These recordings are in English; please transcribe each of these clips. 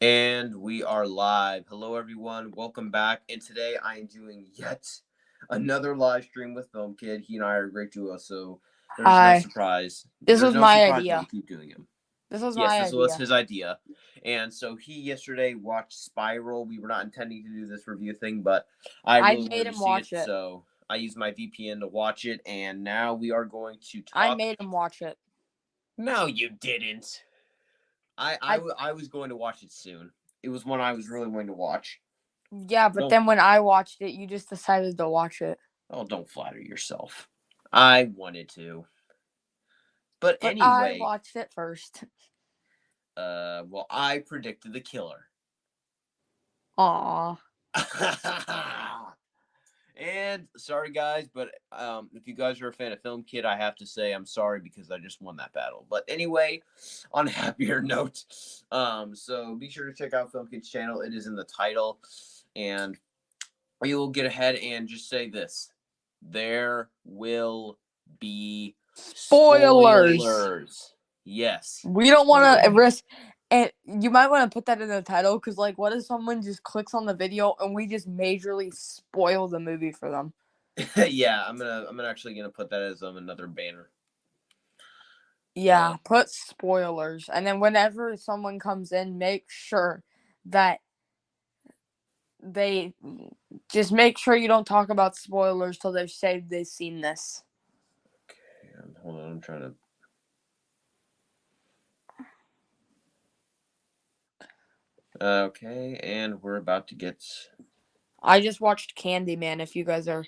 And we are live. Hello, everyone. Welcome back. And today I am doing yet another live stream with Film Kid. He and I are a great duo, so there's no Hi. surprise. This There's was no my surprise that we idea. keep doing him. This was Yes, my this was idea. his idea. And so he yesterday watched Spiral. We were not intending to do this review thing, but I I really made wanted to him see it, watch it. so I used my VPN to watch it. And now we are going to I talk. made him watch it. No, you didn't. I was going to watch it soon. It was one I was really going to watch. Yeah, but then when I watched it, you just decided to watch it. Oh, don't flatter yourself. I wanted to. But But I anyway, watched it first. well, I predicted the killer. Aww. And sorry guys, but if you guys are a fan of Film Kid, I have to say I'm sorry because I just won that battle. But anyway, on a happier note, so be sure to check out Film Kid's channel. It is in the title, and we will get ahead and just say this: there will be spoilers. Yes. We don't want to risk. And you might want to put that in the title because, like, what if someone just clicks on the video and we just majorly spoil the movie for them? Yeah, I'm actually gonna put that as another banner. Yeah, put spoilers, and then whenever someone comes in, make sure that they just make sure you don't talk about spoilers till they've said they've seen this. Okay, hold on, I'm trying to. Okay, and we're about to get. I just watched Candyman. If you guys are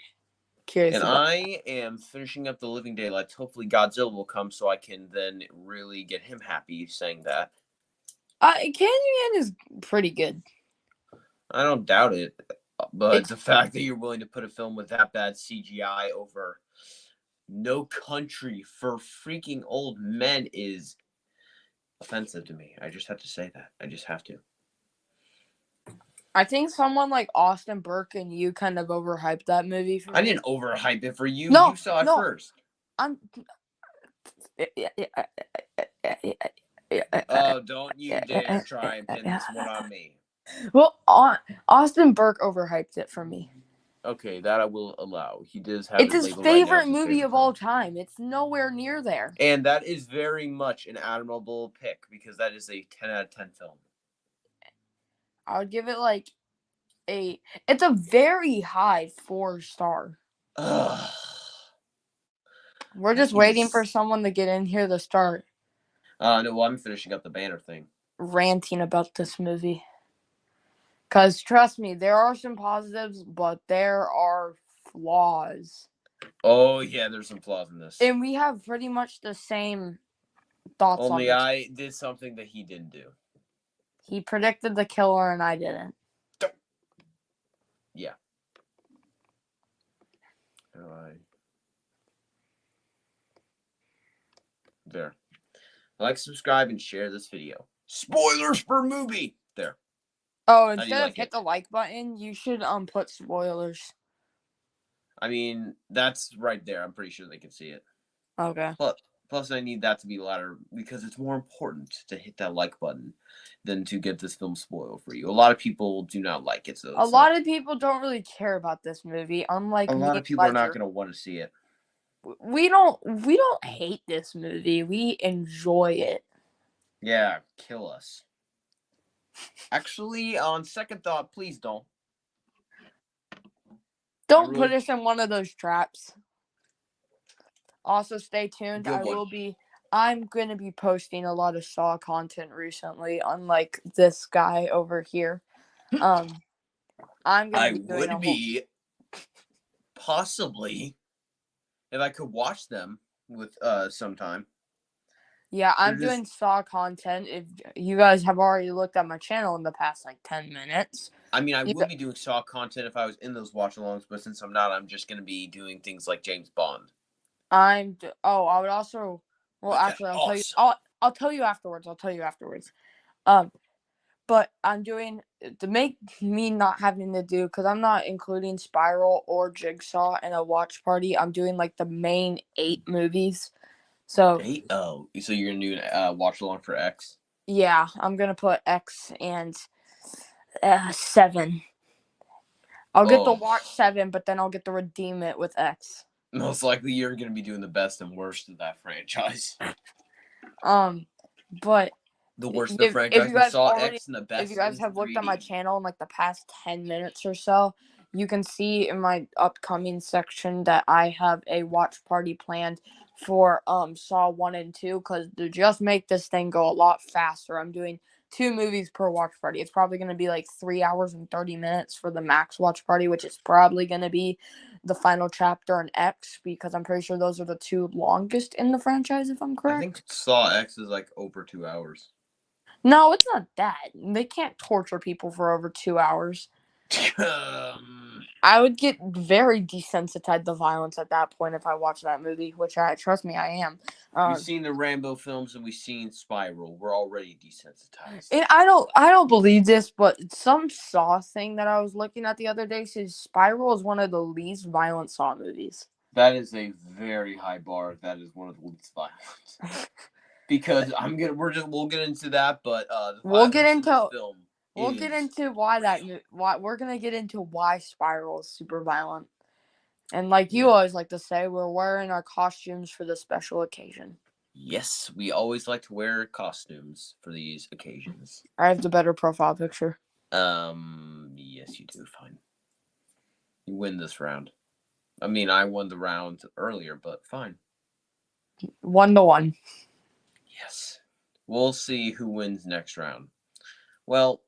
curious And about I am finishing up the Living Daylights. Hopefully, Godzilla will come so I can then really get him happy saying that. Candyman is pretty good. I don't doubt it, but the fact that you're willing to put a film with that bad CGI over No Country for Freaking Old Men is offensive to me. I just have to say that. I just have to. I think someone like Austin Burke and you kind of overhyped that movie for me. I didn't overhype it for you. No, you saw it first. Oh, don't you dare try and pin this one on me. Well, Austin Burke overhyped it for me. Okay, that I will allow. He does have it's it his labeled favorite right now movie favorite of all time. It's nowhere near there. And that is very much an admirable pick because that is a 10 out of 10 film. I would give it like it's a very high 4-star. We're just waiting for someone to get in here to start. No, well, I'm finishing up the banner thing. Ranting about this movie. Because trust me, there are some positives, but there are flaws. Oh, yeah, there's some flaws in this. And we have pretty much the same thoughts Only on this. I did something that he didn't do. He predicted the killer and I didn't. Yeah. There. Like, subscribe, and share this video. Spoilers for movie! There. Oh, instead of hit the like button, you should put spoilers. I mean, that's right there. I'm pretty sure they can see it. Okay. Plus, I need that to be louder because it's more important to hit that like button than to get this film spoiled for you. A lot of people do not like it. So a lot of people don't really care about this movie. Unlike a lot of people are not going to want to see it. We don't hate this movie. We enjoy it. Yeah, kill us. Actually, on second thought, please don't. Don't put us in one of those traps. Also, stay tuned. I'm going to be posting a lot of Saw content recently, unlike this guy over here. I'm going to be doing possibly, if I could watch them with sometime. Yeah, I'm doing Saw content. If you guys have already looked at my channel in the past, 10 minutes. I mean, I would be doing Saw content if I was in those watch-alongs, but since I'm not, I'm just going to be doing things like James Bond. I would also... Well, actually, I'll tell you afterwards. But I'm doing... To make me not having to do... Because I'm not including Spiral or Jigsaw in a watch party. I'm doing, the main 8 movies. So... 8? Oh, so you're going to do a watch-along for X? Yeah, I'm gonna put X and 7. I'll get to Oh, watch 7, but then I'll get to redeem it with X. most likely you're gonna be doing the best and worst of that franchise. But The worst of the if franchise you is guys Saw already, X, and the if you best guys is have looked at my 3D. channel in like the past 10 minutes or so, you can see in my upcoming section that I have a watch party planned for Saw 1 and 2, because to just make this thing go a lot faster, I'm doing 2 movies per watch party. It's probably going to be like 3 hours and 30 minutes for the max watch party, which is probably going to be the final chapter and X, because I'm pretty sure those are the 2 longest in the franchise, if I'm I think correct. Saw X is like over 2 hours. No, it's not that. They can't torture people for over 2 hours. I would get very desensitized to violence at that point if I watched that movie, which trust me, I am. We've seen the Rambo films and we've seen Spiral. We're already desensitized. And I don't believe this, but some Saw thing that I was looking at the other day says Spiral is one of the least violent Saw movies. That is a very high bar. That is one of the least violent. Because we'll get into that, but the We'll get violence in this into film we'll is get into why we're gonna get into why Spiral is super violent. And like you always like to say, we're wearing our costumes for the special occasion. Yes, we always like to wear costumes for these occasions. I have the better profile picture. Yes, you do. Fine. You win this round. I mean, I won the round earlier, but fine. 1-1. Yes. We'll see who wins next round. Well,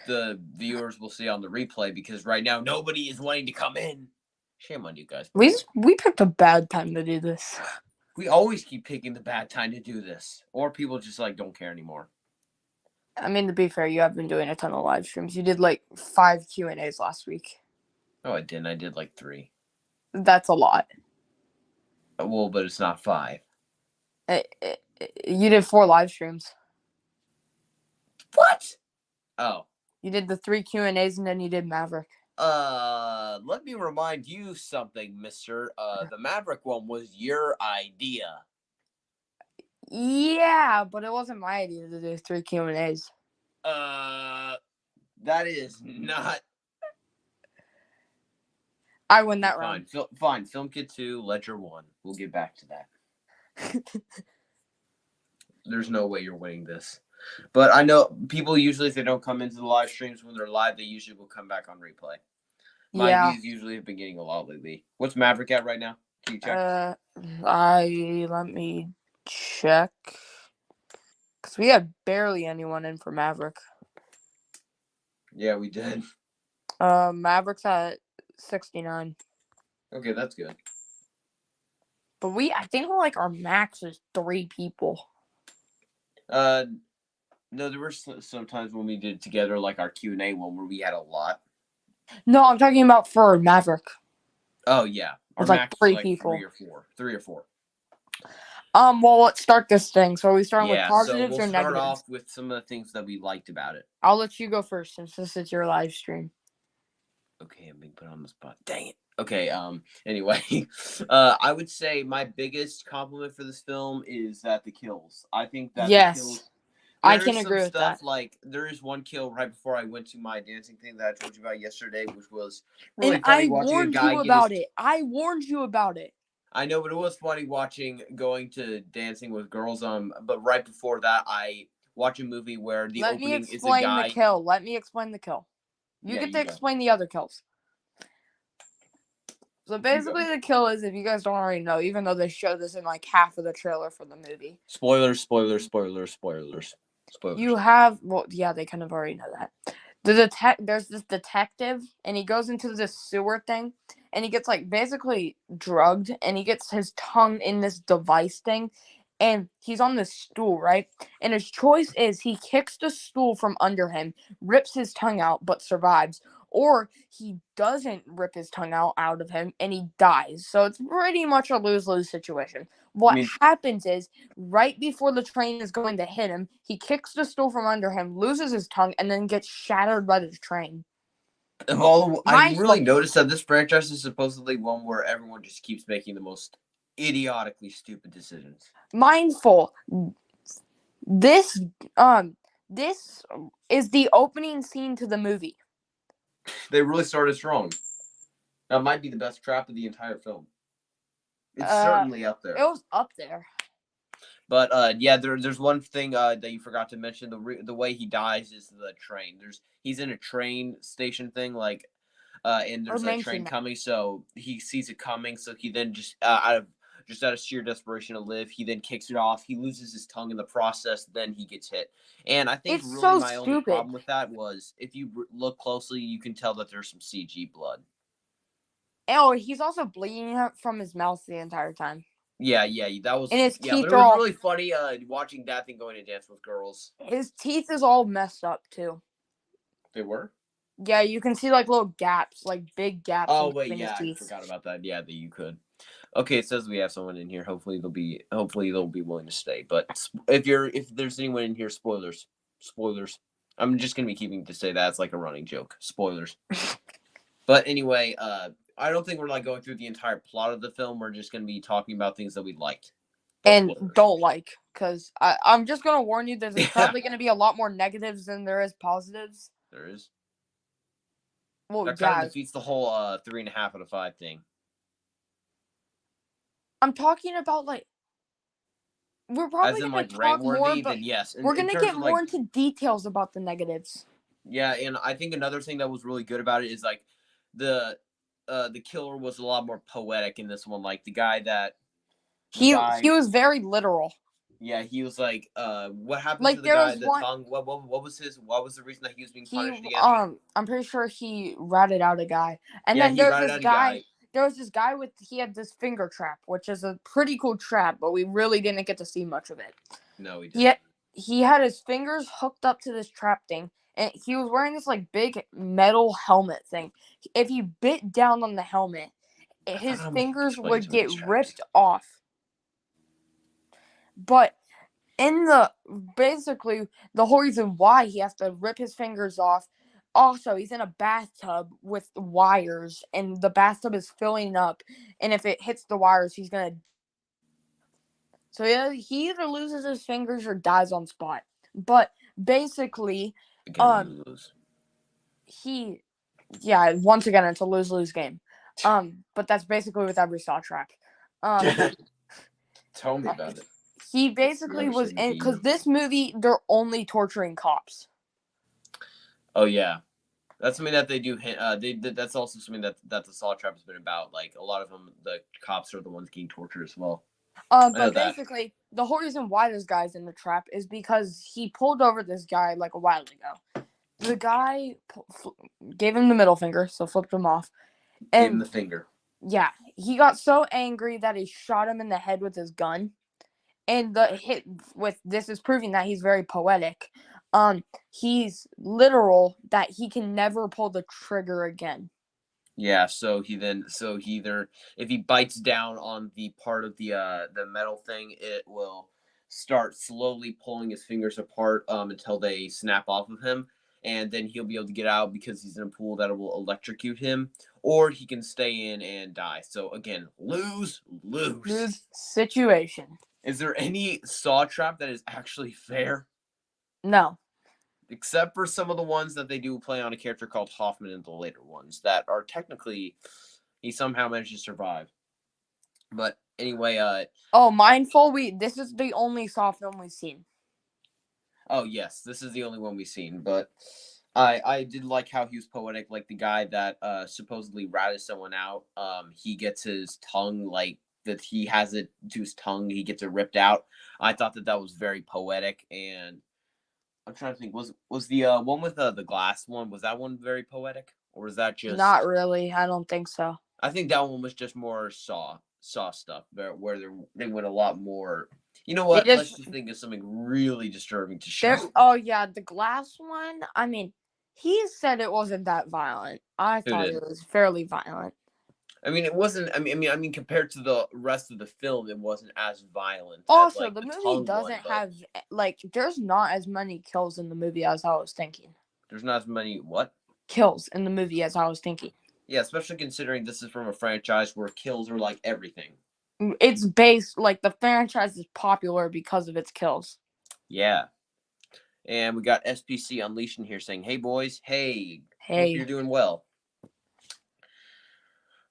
the viewers will see on the replay because right now nobody is wanting to come in. Shame on you guys. We picked a bad time to do this. We always keep picking the bad time to do this, or people just like don't care anymore. I mean, to be fair, you have been doing a ton of live streams. You did like 5 Q&As last week. Oh, I didn't. I did like 3. That's a lot. Well, but it's not 5. You did 4 live streams. What? Oh. You did the 3 Q&As and then you did Maverick. Let me remind you something, mister. The Maverick one was your idea. Yeah, but it wasn't my idea to do 3 Q&As. That is not. I win that round. Fine. Film Kit 2, Ledger 1. We'll get back to that. There's no way you're winning this. But I know people usually, if they don't come into the live streams when they're live, they usually will come back on replay. My views usually have been getting a lot lately. What's Maverick at right now? Can you check? Let me check. Because we had barely anyone in for Maverick. Yeah, we did. Maverick's at 69. Okay, that's good. But I think like our max is 3 people. No, there were some times when we did together, like our Q&A one, where we had a lot. No, I'm talking about for Maverick. Oh yeah, our max like 3 people. 3 or 4. Well, let's start this thing. So are we starting with positives so we'll or negatives? start off with some of the things that we liked about it. I'll let you go first since this is your live stream. Okay, I'm being put on the spot. Dang it. Okay, anyway, I would say my biggest compliment for this film is that the kills. I think that the kills, I can agree with that. Like, there is one kill right before I went to my dancing thing that I told you about yesterday, which was really funny watching a guy I warned you about it. I know, but it was funny going to dancing with girls. But right before that, I watched a movie where the opening is a guy. Let me explain the kill. You get to explain the other kills. So basically, the kill is, if you guys don't already know, even though they show this in like half of the trailer for the movie. Spoilers. You have, well, yeah, they kind of already know that. There's this detective, and he goes into this sewer thing, and he gets like basically drugged, and he gets his tongue in this device thing, and he's on this stool, right? And his choice is he kicks the stool from under him, rips his tongue out, but survives, or he doesn't rip his tongue out of him, and he dies. So it's pretty much a lose-lose situation. What happens is, right before the train is going to hit him, he kicks the stool from under him, loses his tongue, and then gets shattered by the train. I really noticed that this franchise is supposedly one where everyone just keeps making the most idiotically stupid decisions. Mindful. This this is the opening scene to the movie. They really started strong. That might be the best trap of the entire film. It's certainly up there. It was up there. But yeah, there's one thing that you forgot to mention. The way he dies is the train. He's in a train station thing, like, and there's a train coming, so he sees it coming, so he then just out of sheer desperation to live, he then kicks it off. He loses his tongue in the process. Then he gets hit. And I think it's really so my stupid. only problem with that was if you look closely, you can tell that there's some CG blood. Oh, he's also bleeding from his mouth the entire time. Yeah, that was. And his yeah, teeth but it was really funny watching that thing going to Dance with Girls. His teeth is all messed up too. They were? Yeah, you can see like little gaps, like big gaps. Oh wait, yeah, I forgot about that. Yeah, that you could. Okay, it says we have someone in here. Hopefully they'll be willing to stay. But if there's anyone in here, spoilers. I'm just gonna be keeping to say that it's like a running joke. Spoilers. But anyway, I don't think we're like going through the entire plot of the film. We're just gonna be talking about things that we liked and don't like, because I'm just gonna warn you. There's probably gonna be a lot more negatives than there is positives. There is. Well, that kind of defeats the whole 3.5 out of 5 thing. I'm talking about like we're probably gonna like talk more, but yes, we're gonna get more into details about the negatives. Yeah, and I think another thing that was really good about it is like the killer was a lot more poetic in this one. Like the guy that he was very literal. Yeah, he was like, what happened to the guy? The tongue. What was the reason that he was being punished again? I'm pretty sure he ratted out a guy, and then there's this guy. There was this guy he had this finger trap, which is a pretty cool trap, but we really didn't get to see much of it. No, we didn't. He had his fingers hooked up to this trap thing, and he was wearing this like big metal helmet thing. If he bit down on the helmet, his fingers would get ripped off. But basically the whole reason why he has to rip his fingers off, also he's in a bathtub with wires, and the bathtub is filling up, and if it hits the wires, he's gonna. So he either loses his fingers or dies on spot. But basically, once again it's a lose-lose game. But that's basically with every saw trap. Tell me about it. He basically was in, because this movie, they're only torturing cops. Oh yeah, that's something that they do. That's also something that the saw trap has been about. Like a lot of them, the cops are the ones getting tortured as well. But basically, the whole reason why this guy's in the trap is because he pulled over this guy like a while ago. The guy gave him the middle finger, so flipped him off. And gave him the finger. Yeah, he got so angry that he shot him in the head with his gun. And the hit with this is proving that he's very poetic. He's literal that he can never pull the trigger again. Yeah, so he either, if he bites down on the part of the metal thing, it will start slowly pulling his fingers apart until they snap off of him, and then he'll be able to get out because he's in a pool that will electrocute him, or he can stay in and die. So again, lose situation. Is there any saw trap that is actually fair? No. Except for some of the ones that they do play on a character called Hoffman in the later ones that are technically, he somehow managed to survive. But anyway, Mindful, this is the only Saw film we've seen. Oh yes, this is the only one we've seen, but I did like how he was poetic, like the guy that supposedly ratted someone out. He gets his tongue, like that he has it to his tongue, he gets it ripped out. I thought that was very poetic, and I'm trying to think, was the one with the glass one, was that one very poetic, or was that just not really? I don't think so. I think that one was just more saw stuff, where they went a lot more. You know what? Let's just think of something really disturbing to show. Oh yeah, the glass one. I mean, he said it wasn't that violent. I thought it was fairly violent. I mean, it wasn't. I mean, compared to the rest of the film, it wasn't as violent. Also, the movie doesn't have there's not as many kills in the movie as I was thinking. There's not as many what? Kills in the movie as I was thinking. Yeah, especially considering this is from a franchise where kills are everything. It's based the franchise is popular because of its kills. Yeah. And we got SPC Unleashed in here saying, "Hey boys, hey, hope Hey. you're doing well."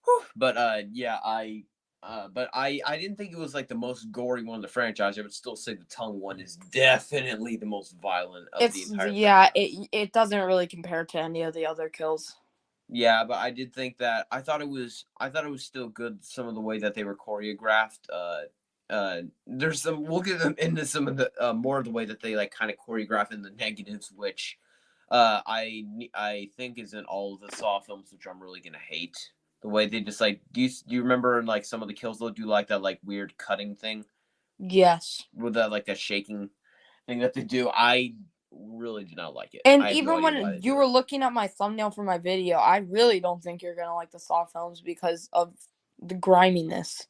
Whew. But yeah, I didn't think it was like the most gory one of the franchise. I would still say the tongue one is definitely the most violent of the It's entire yeah, franchise. it doesn't really compare to any of the other kills. Yeah, but I did think that I thought it was still good some of the way that they were choreographed. There's some we'll get them into some of the more of the way that they like kind of choreograph in the negatives, which I think is in all of the Saw films, which I'm really gonna hate. The way they just like do you remember in like some of the kills they'll do like that like weird cutting thing Yes. with that like that shaking thing that they do? I really do not like it. And I have no even idea why they when you do were it. looking at my thumbnail for my video, I really don't think you're gonna like the Saw films because of the griminess.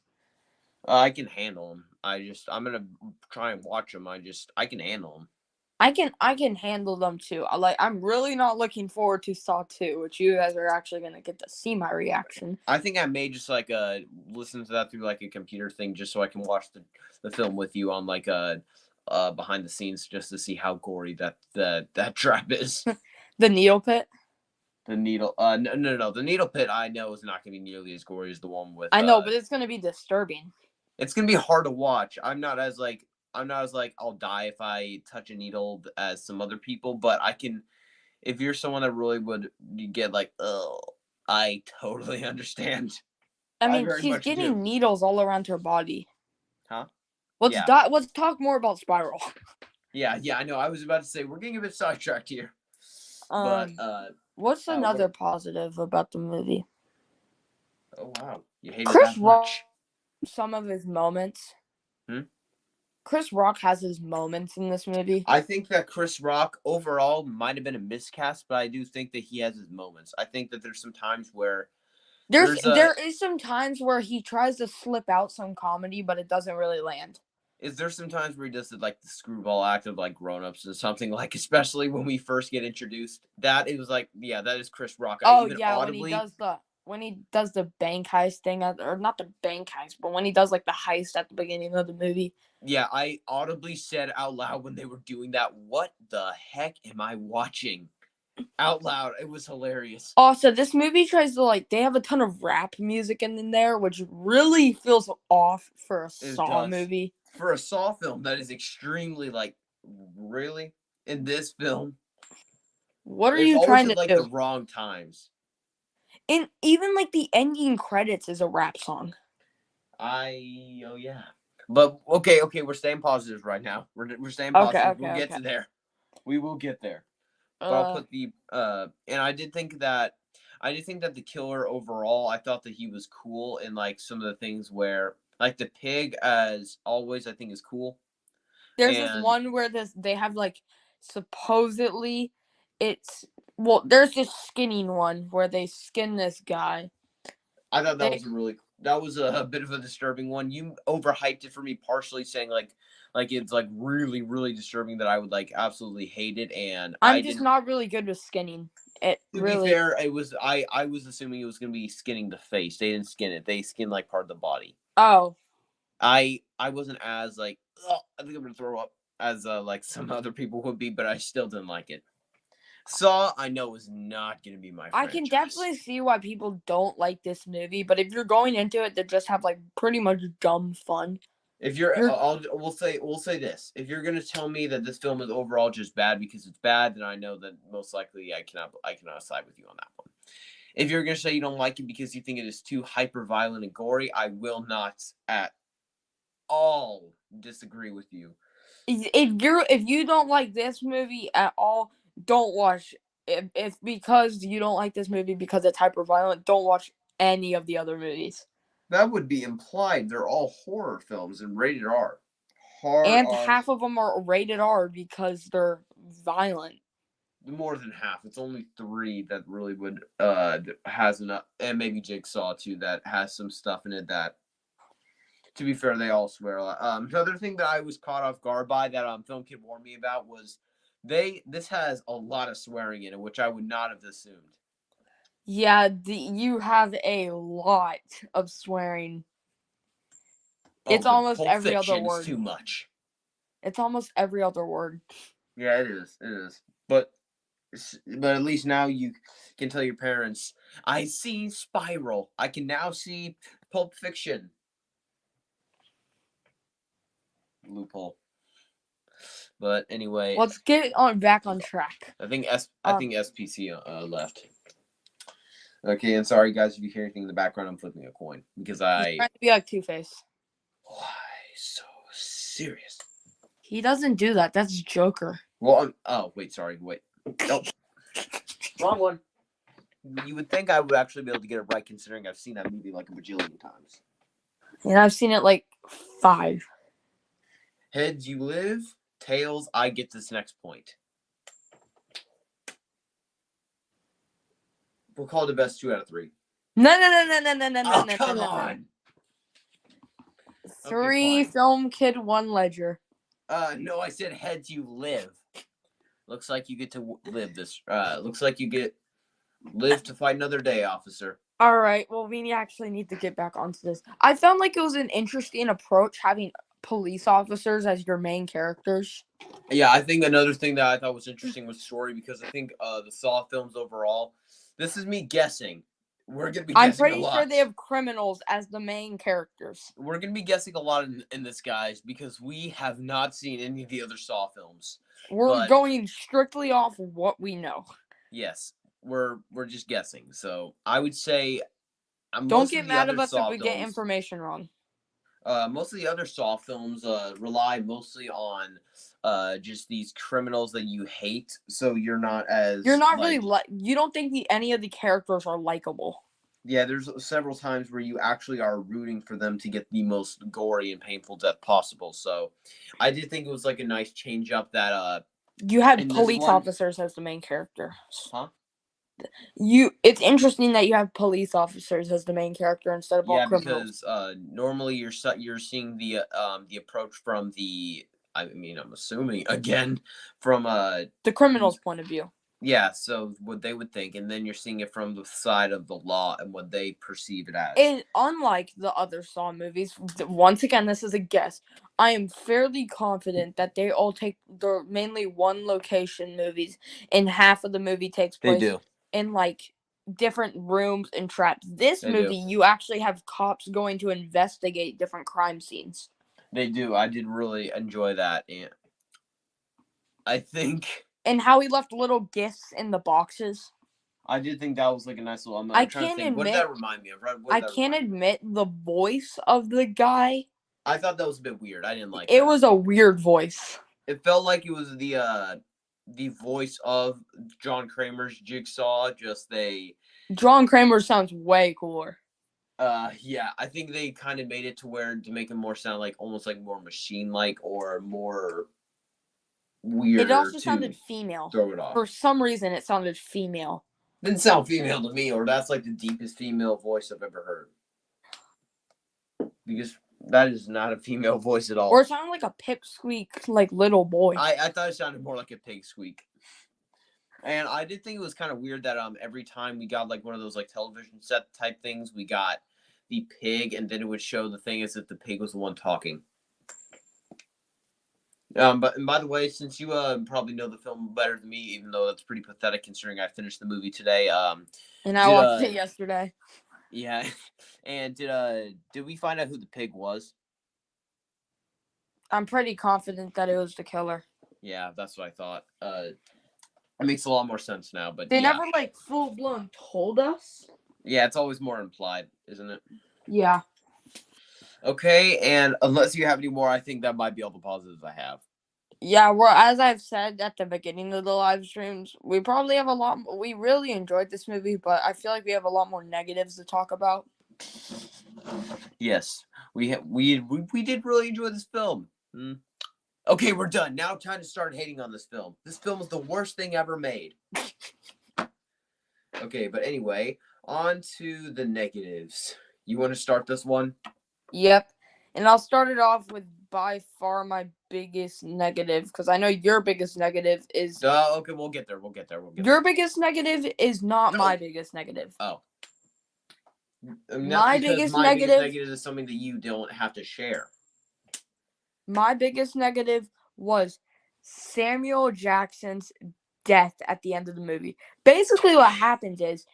I can handle them. I'm gonna try and watch them. I can handle them. I can handle them too. I'm really not looking forward to Saw 2, which you guys are actually gonna get to see my reaction. I think I may just like listen to that through like a computer thing just so I can watch the film with you on like behind the scenes just to see how gory that trap is. The needle pit. The needle no, the needle pit I know is not gonna be nearly as gory as the one with I know, but it's gonna be disturbing. it's gonna be hard to watch. I'm not as like I'll die if I touch a needle as some other people, but I can if you're someone that really would get like, oh, I totally understand. I I mean, very she's much do. getting needles all around her body. Huh? Let's Yeah. let's talk more about Spiral. Yeah, I know. I was about to say we're getting a bit sidetracked here. But Um, what's what another positive about the movie? oh wow. You hate it Chris that Rock, much. some of his moments. Hmm? Chris Rock has his moments in this movie. I think that Chris Rock overall might have been a miscast, but I do think that he has his moments. I think that there's some times where There is some times where he tries to slip out some comedy, but it doesn't really land. is there some times where he does it like the screwball act of like grown-ups or something like especially when we first get introduced that it was like yeah that is Chris Rock. I Oh even yeah, audibly when he does the bank heist thing, or not the bank heist, but when he does like the heist at the beginning of the movie. yeah I audibly said out loud when they were doing that, what the heck am I watching? Out loud, it was hilarious. Also, this movie tries to they have a ton of rap music in there, which really feels off for a It Saw does movie. for a Saw film that is extremely like really in this film What are it's you always trying at to like the do? wrong times. And even like the ending credits is a rap song. Oh yeah. But okay, we're staying positive right now. We're staying Okay, positive. We'll okay, get okay. to there. We will get there. But I'll Uh, put the and I did think that the killer overall, I thought that he was cool in like some of the things where like the pig as always I think is cool. there's this And one where they have supposedly it's there's this skinning one where they skin this guy. I thought They that was a bit of a disturbing one. You overhyped it for me partially saying like it's like really really disturbing that I would like absolutely hate it and I I'm just didn't. not really good with skinning. It To be really fair, it was I was assuming it was gonna be skinning the face. They didn't skin it. They skinned like part of the body. Oh, I wasn't as like oh, I think I'm gonna throw up as like some other people would be, but I still didn't like it. Saw I know is not gonna be my I can franchise. definitely see why people don't like this movie, but if you're going into it to just have pretty much dumb fun, If you're, you're we'll say this. If you're gonna tell me that this film is overall just bad because it's bad, then I know that most likely I cannot side with you on that one. If you're gonna say you don't like it because you think it is too hyper violent and gory, I will not at all disagree with you. if you don't like this movie at all, don't watch. If because you don't like this movie because it's hyper violent, don't watch any of the other movies. That would be implied. They're all horror films and rated R. Hard And R. half of them are rated R because they're violent. More than half. It's only three that really would has enough, and maybe Jigsaw too that has some stuff in it that. To be fair, they all swear a lot. Another thing that I was caught off guard by that Film Kid warned me about was this has a lot of swearing in it, which I would not have assumed. Yeah, you have a lot of swearing. Oh, It's but almost Pulp every other Fiction is word. too much. It's almost every other word. Yeah, it is. It is. But at least now you can tell your parents, I see Spiral. I can now see Pulp Fiction. Loophole. But anyway, let's get back on track. I think SPC left. Okay, and sorry guys if you hear anything in the background. I'm flipping a coin because He's trying to be like Two-Face. Why so serious? He doesn't do that. That's Joker. Well, oh wait, sorry, wait. Nope. Wrong one. You would think I would actually be able to get it right, considering I've seen that movie like a bajillion times. And I've seen it like 5. Heads, you live. Tails, I get this next point. We'll call it the best 2 out of 3. No. Oh, come on. 3 Okay, film kid, 1 ledger. No, I said heads, you live. Looks like you get to live this. Looks like you live to fight another day, officer. All right. Well, we actually need to get back onto this. I found like it was an interesting approach having police officers as your main characters. Yeah, I think another thing that I thought was interesting was story, because I think the Saw films overall, this is me guessing. We're gonna be guessing I'm pretty a lot. sure they have criminals as the main characters. We're gonna be guessing a lot in this, guys, because we have not seen any of the other Saw films. We're going strictly off of what we know. Yes, we're just guessing. So I would say, don't get mad at us if we get information wrong. Most of the other Saw films rely mostly on just these criminals that you hate, so you're not really you don't think any of the characters are likable. Yeah, there's several times where you actually are rooting for them to get the most gory and painful death possible. So I did think it was like a nice change up that you had police officers as the main character. Huh? It's interesting that you have police officers as the main character instead of all criminals. Because normally you're seeing the approach from I'm assuming again from the criminal's point of view. Yeah, so what they would think, and then you're seeing it from the side of the law and what they perceive it as. And unlike the other Saw movies, once again, this is a guess. I am fairly confident that they all take they're mainly one location movies, and half of the movie takes place in like different rooms and traps. This movie, you actually have cops going to investigate different crime scenes. They do. I did really enjoy that, and I think. And how he left little gifts in the boxes. I did think that was like a nice little. I'm trying to think. What did that remind me of? I can't admit the voice of the guy. I thought that was a bit weird. I didn't like it. It was a weird voice. It felt like it was the voice of John Kramer's Jigsaw. John Kramer sounds way cooler. Yeah, I think they kind of made it to make him more sound like almost like more machine-like or more weird. It also sounded female. Throw it off. For some reason, it sounded female. Didn't sound female to me, or that's like the deepest female voice I've ever heard. Because that is not a female voice at all. Or it sounded like a pipsqueak, like little boy. I thought it sounded more like a pig squeak. And I did think it was kind of weird that every time we got like one of those like television set type things, we got the pig, and then it would show the thing as if the pig was the one talking. But by the way, since you probably know the film better than me, even though that's pretty pathetic considering I finished the movie today. And I watched it yesterday. Yeah, and did we find out who the pig was? I'm pretty confident that it was the killer. Yeah, that's what I thought. It makes a lot more sense now, but they never like full blown told us. Yeah, it's always more implied, isn't it? Yeah. Okay, and unless you have any more, I think that might be all the positives I have. Yeah, well, as I've said at the beginning of the live streams, we probably have a lot. We really enjoyed this movie, but I feel like we have a lot more negatives to talk about. Yes, we did really enjoy this film. Okay, we're done. Now time to start hating on this film. This film is the worst thing ever made. Okay, but anyway, on to the negatives. You want to start this one? Yep. And I'll start it off with by far my biggest negative, because I know your biggest negative is... okay, we'll get there. Your biggest negative is not my biggest negative. Oh. My biggest negative is something that you don't have to share. My biggest negative was Samuel Jackson's death at the end of the movie. Basically what happens is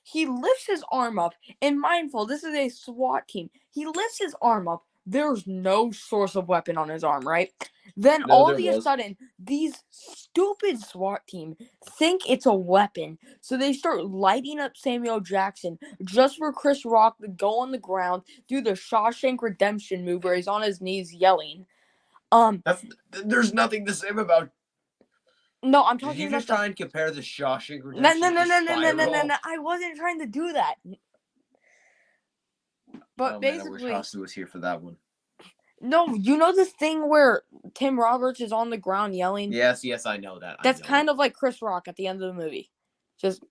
he lifts his arm up, and mindful, this is a SWAT team. He lifts his arm up. There's no source of weapon on his arm, right? Then No, all there of a was. sudden, these stupid SWAT team think it's a weapon. So they start lighting up Samuel Jackson just for Chris Rock to go on the ground, do the Shawshank Redemption move where he's on his knees yelling. There's nothing the same about. No, I'm Did talking you about just try and compare the Shawshank No, Redemption to Spiral? no. I wasn't trying to do that. But Oh man, I wish basically, Hasu was here for that one. no, you know this thing where Tim Roberts is on the ground yelling? Yes, I know that. That's kind of like Chris Rock at the end of the movie. Just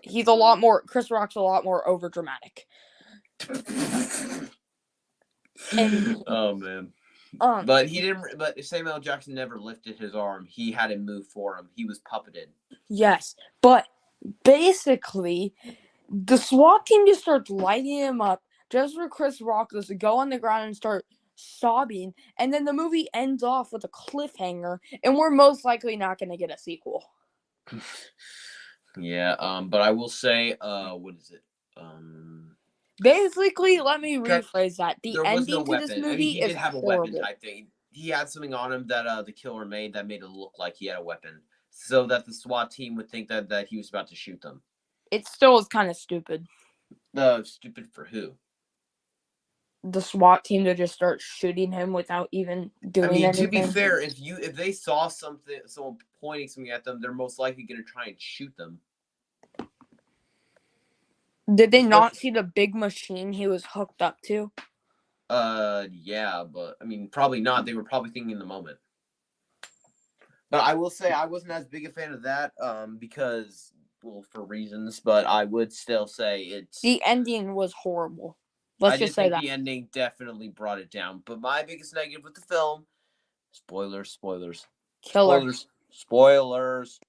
he's a lot more. Chris Rock's a lot more over dramatic. Oh man. But he didn't. But Samuel Jackson never lifted his arm. He had him move for him. He was puppeted. Yes, but basically, the SWAT team just starts lighting him up just for Chris Rock to go on the ground and start sobbing, and then the movie ends off with a cliffhanger, and we're most likely not going to get a sequel. Yeah. But I will say, what is it? Basically, let me rephrase that. The there was ending no to this weapon. movie I mean, he is did have horrible. a weapon type thing. He had something on him that the killer made that made it look like he had a weapon, so that the SWAT team would think that he was about to shoot them. It still is kind of stupid. Stupid for who? The SWAT team to just start shooting him without even doing anything. To be fair, if they saw someone pointing something at them, they're most likely going to try and shoot them. Did they not see the big machine he was hooked up to? Yeah, but I mean, probably not. They were probably thinking in the moment. But I will say I wasn't as big a fan of that, because, well, for reasons. But I would still say the ending was horrible. Let's just say that the ending definitely brought it down. But my biggest negative with the film, spoilers. Killer. Spoilers.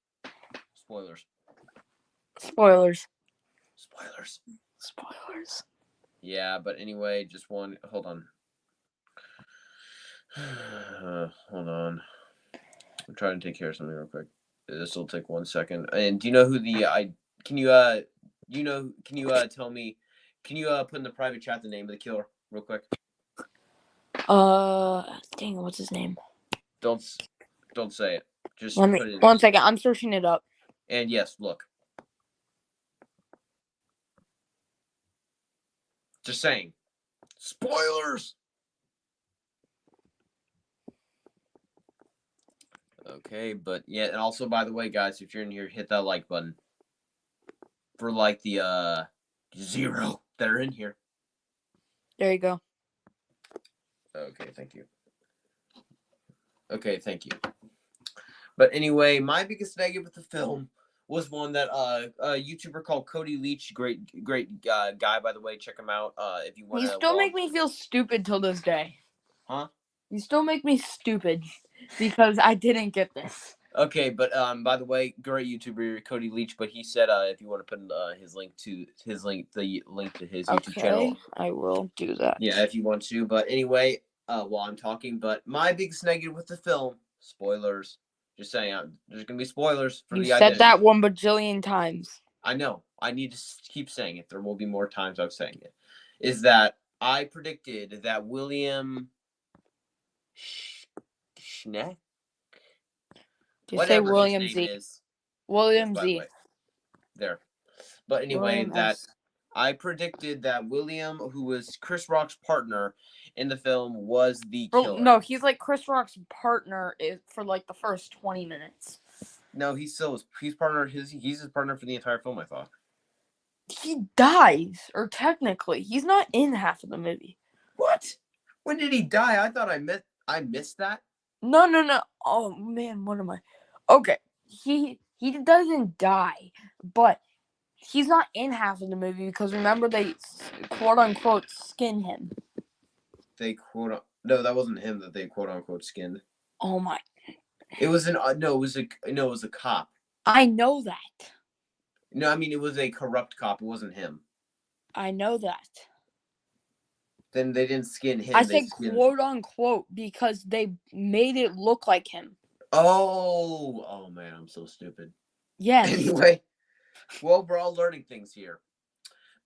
Yeah, but anyway, just one. Hold on. Hold on. I'm trying to take care of something real quick. This will take 1 second. And do you know who can you tell me, can you put in the private chat the name of the killer real quick? Dang, what's his name? Don't say it. Just put it in. 1 second. I'm searching it up. And yes, look. Just saying. Spoilers. Okay, but yeah, and also, by the way, guys, if you're in here, hit that like button for like the 0 that are in here. There you go. Okay, thank you. But anyway, my biggest negative with the film was one that a YouTuber called Cody Leach, great guy, by the way. Check him out if you want to. You still make me feel stupid till this day. Huh? You still make me stupid because I didn't get this. Okay, but by the way, great YouTuber Cody Leach, but he said if you want to put in the link to his YouTube channel. I will do that. Yeah, if you want to. But anyway, while I'm talking, but my biggest negative with the film, spoilers. Just saying, there's gonna be spoilers for the identity. You said that 1 bajillion times. I know. I need to keep saying it. There will be more times I'm saying it. Is that I predicted that William Schneck? Just say William Z. William Z. There. But anyway, I predicted that William, who was Chris Rock's partner in the film, was the killer. No, he's like Chris Rock's partner for like the first 20 minutes. No, he's his partner. He's his partner for the entire film, I thought. He dies, or technically, he's not in half of the movie. What? When did he die? I thought I missed that. No. Oh man, what am I? Okay, he doesn't die, but he's not in half of the movie because remember they quote unquote skin him. No, that wasn't him that they quote unquote skinned. Oh my! It was it was a cop. I know that. No, I mean it was a corrupt cop. It wasn't him. I know that. Then they didn't skin him. I They said skinned. quote unquote because they made it look like him. Oh man, I'm so stupid. Yes. Anyway, well, we're all learning things here.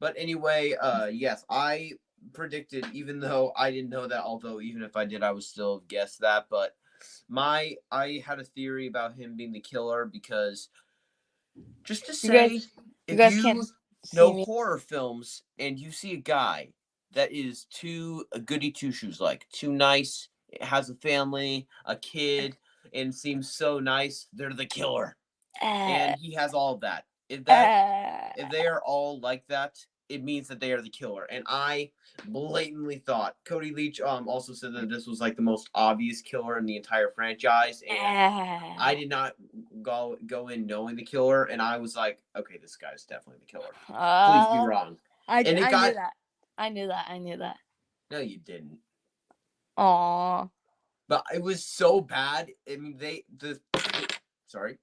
But anyway, yes, I predicted, even though I didn't know that, although even if I did, I would still guess that. But I had a theory about him being the killer because just to say, You if guys can't you see know me. horror films and you see a guy that is too a goody two shoes, like too nice, has a family, a kid, and seems so nice, they're the killer. And he has all of that. If they are all like that, it means that they are the killer. And I blatantly thought Cody Leach also said that this was like the most obvious killer in the entire franchise, and I did not go in knowing the killer, and I was like, okay, this guy's definitely the killer. Please be wrong. I And it knew that. I knew that. No, you didn't. Aww. But it was so bad. I mean, sorry.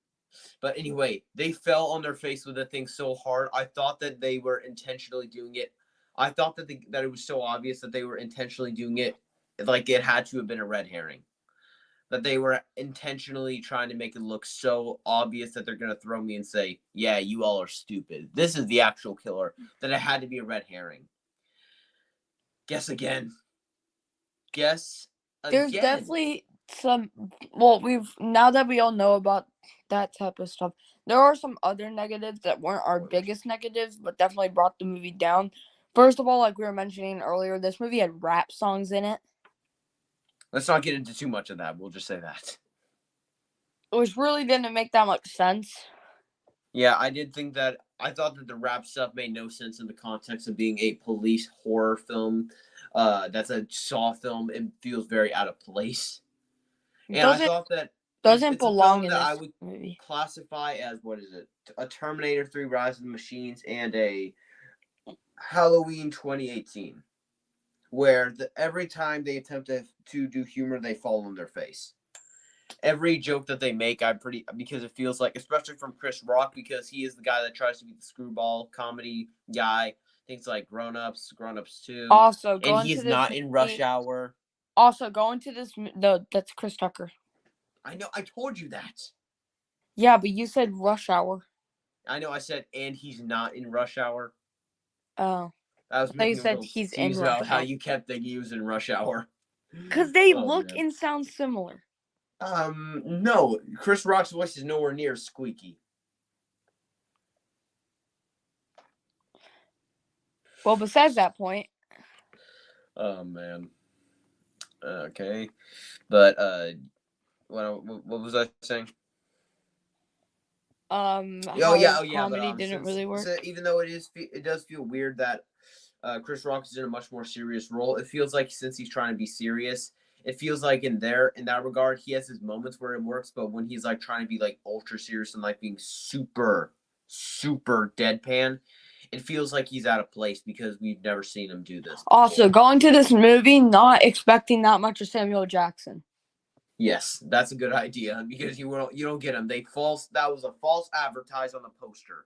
But anyway, they fell on their face with the thing so hard. I thought that they were intentionally doing it. I thought that that it was so obvious that they were intentionally doing it, like it had to have been a red herring. That they were intentionally trying to make it look so obvious that they're gonna throw me and say, "Yeah, you all are stupid. This is the actual killer." That it had to be a red herring. Guess again. Guess again. There's definitely some. Well, now that we all know about that type of stuff, there are some other negatives that weren't our biggest negatives, but definitely brought the movie down. First of all, like we were mentioning earlier, this movie had rap songs in it. Let's not get into too much of that. We'll just say that. Which really didn't make that much sense. Yeah, I did think that. I thought that the rap stuff made no sense in the context of being a police horror film. That's a Saw film. It feels very out of place. And I thought that doesn't it's a belong film in that this I would movie. classify as, what is it? A Terminator 3 Rise of the Machines and a Halloween 2018. Where every time they attempt to do humor, they fall on their face. Every joke that they make, because it feels like, especially from Chris Rock, because he is the guy that tries to be the screwball comedy guy. Things like Grown Ups 2. Also, and he's not in Rush Hour. Also, going to this, that's Chris Tucker. I know, I told you that. Yeah, but you said Rush Hour. I know, I said, and he's not in Rush Hour. Oh. I was making a little he's tease about how you kept thinking he was in Rush Hour. Because they look and sound similar. No. Chris Rock's voice is nowhere near squeaky. Well, besides that point. Oh, man. Okay. But, what was I saying? Comedy didn't really work. Even though it does feel weird that Chris Rock is in a much more serious role. It feels like since he's trying to be serious, it feels like in that regard, he has his moments where it works, but when he's like trying to be like ultra serious and like being super, super deadpan, it feels like he's out of place because we've never seen him do this before. Also, going to this movie, not expecting that much of Samuel Jackson. Yes, that's a good idea because you don't get him. That was a false advertise on the poster.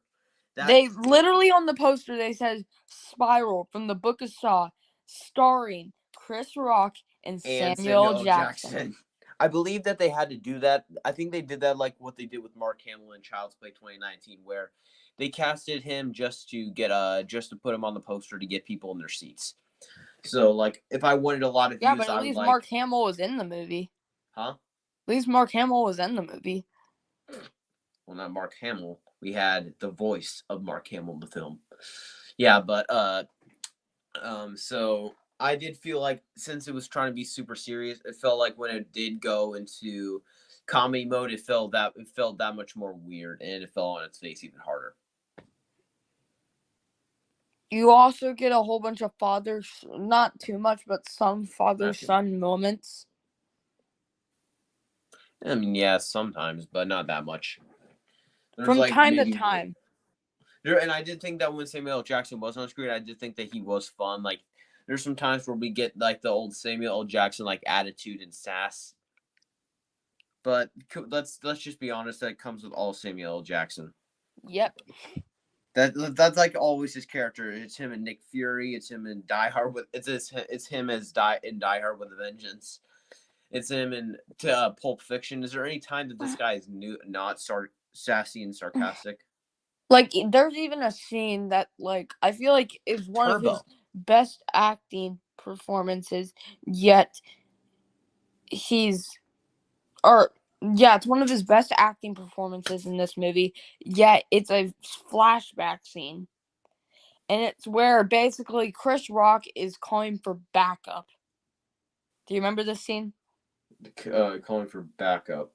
They literally on the poster they said Spiral from the Book of Saw, starring Chris Rock and Samuel Jackson. I believe that they had to do that. I think they did that like what they did with Mark Hamill in Child's Play 2019, where they casted him just to put him on the poster to get people in their seats. So like if I wanted a lot of views, but at least Mark Hamill was in the movie. Huh? At least Mark Hamill was in the movie. Well, not Mark Hamill. We had the voice of Mark Hamill in the film. Yeah, but so I did feel like since it was trying to be super serious, it felt like when it did go into comedy mode, it felt that much more weird, and it fell on its face even harder. You also get a whole bunch of not too much, but some father-son moments. I mean, yeah, sometimes, but not that much. From time to time. And I did think that when Samuel L. Jackson was on screen, I did think that he was fun. Like, there's some times where we get like the old Samuel L. Jackson like attitude and sass. But let's just be honest, that comes with all Samuel L. Jackson. Yep. That's like always his character. It's him and Nick Fury. It's him in Die Hard with it's him as Die Hard with a Vengeance. It's him in Pulp Fiction. Is there any time that this guy is not sassy and sarcastic? Like, there's even a scene that, like, I feel like is one of his Turbo. best acting performances, yet he's, or, yeah, it's one of his best acting performances in this movie, yet it's a flashback scene. And it's where basically Chris Rock is calling for backup. Do you remember this scene? Calling for backup.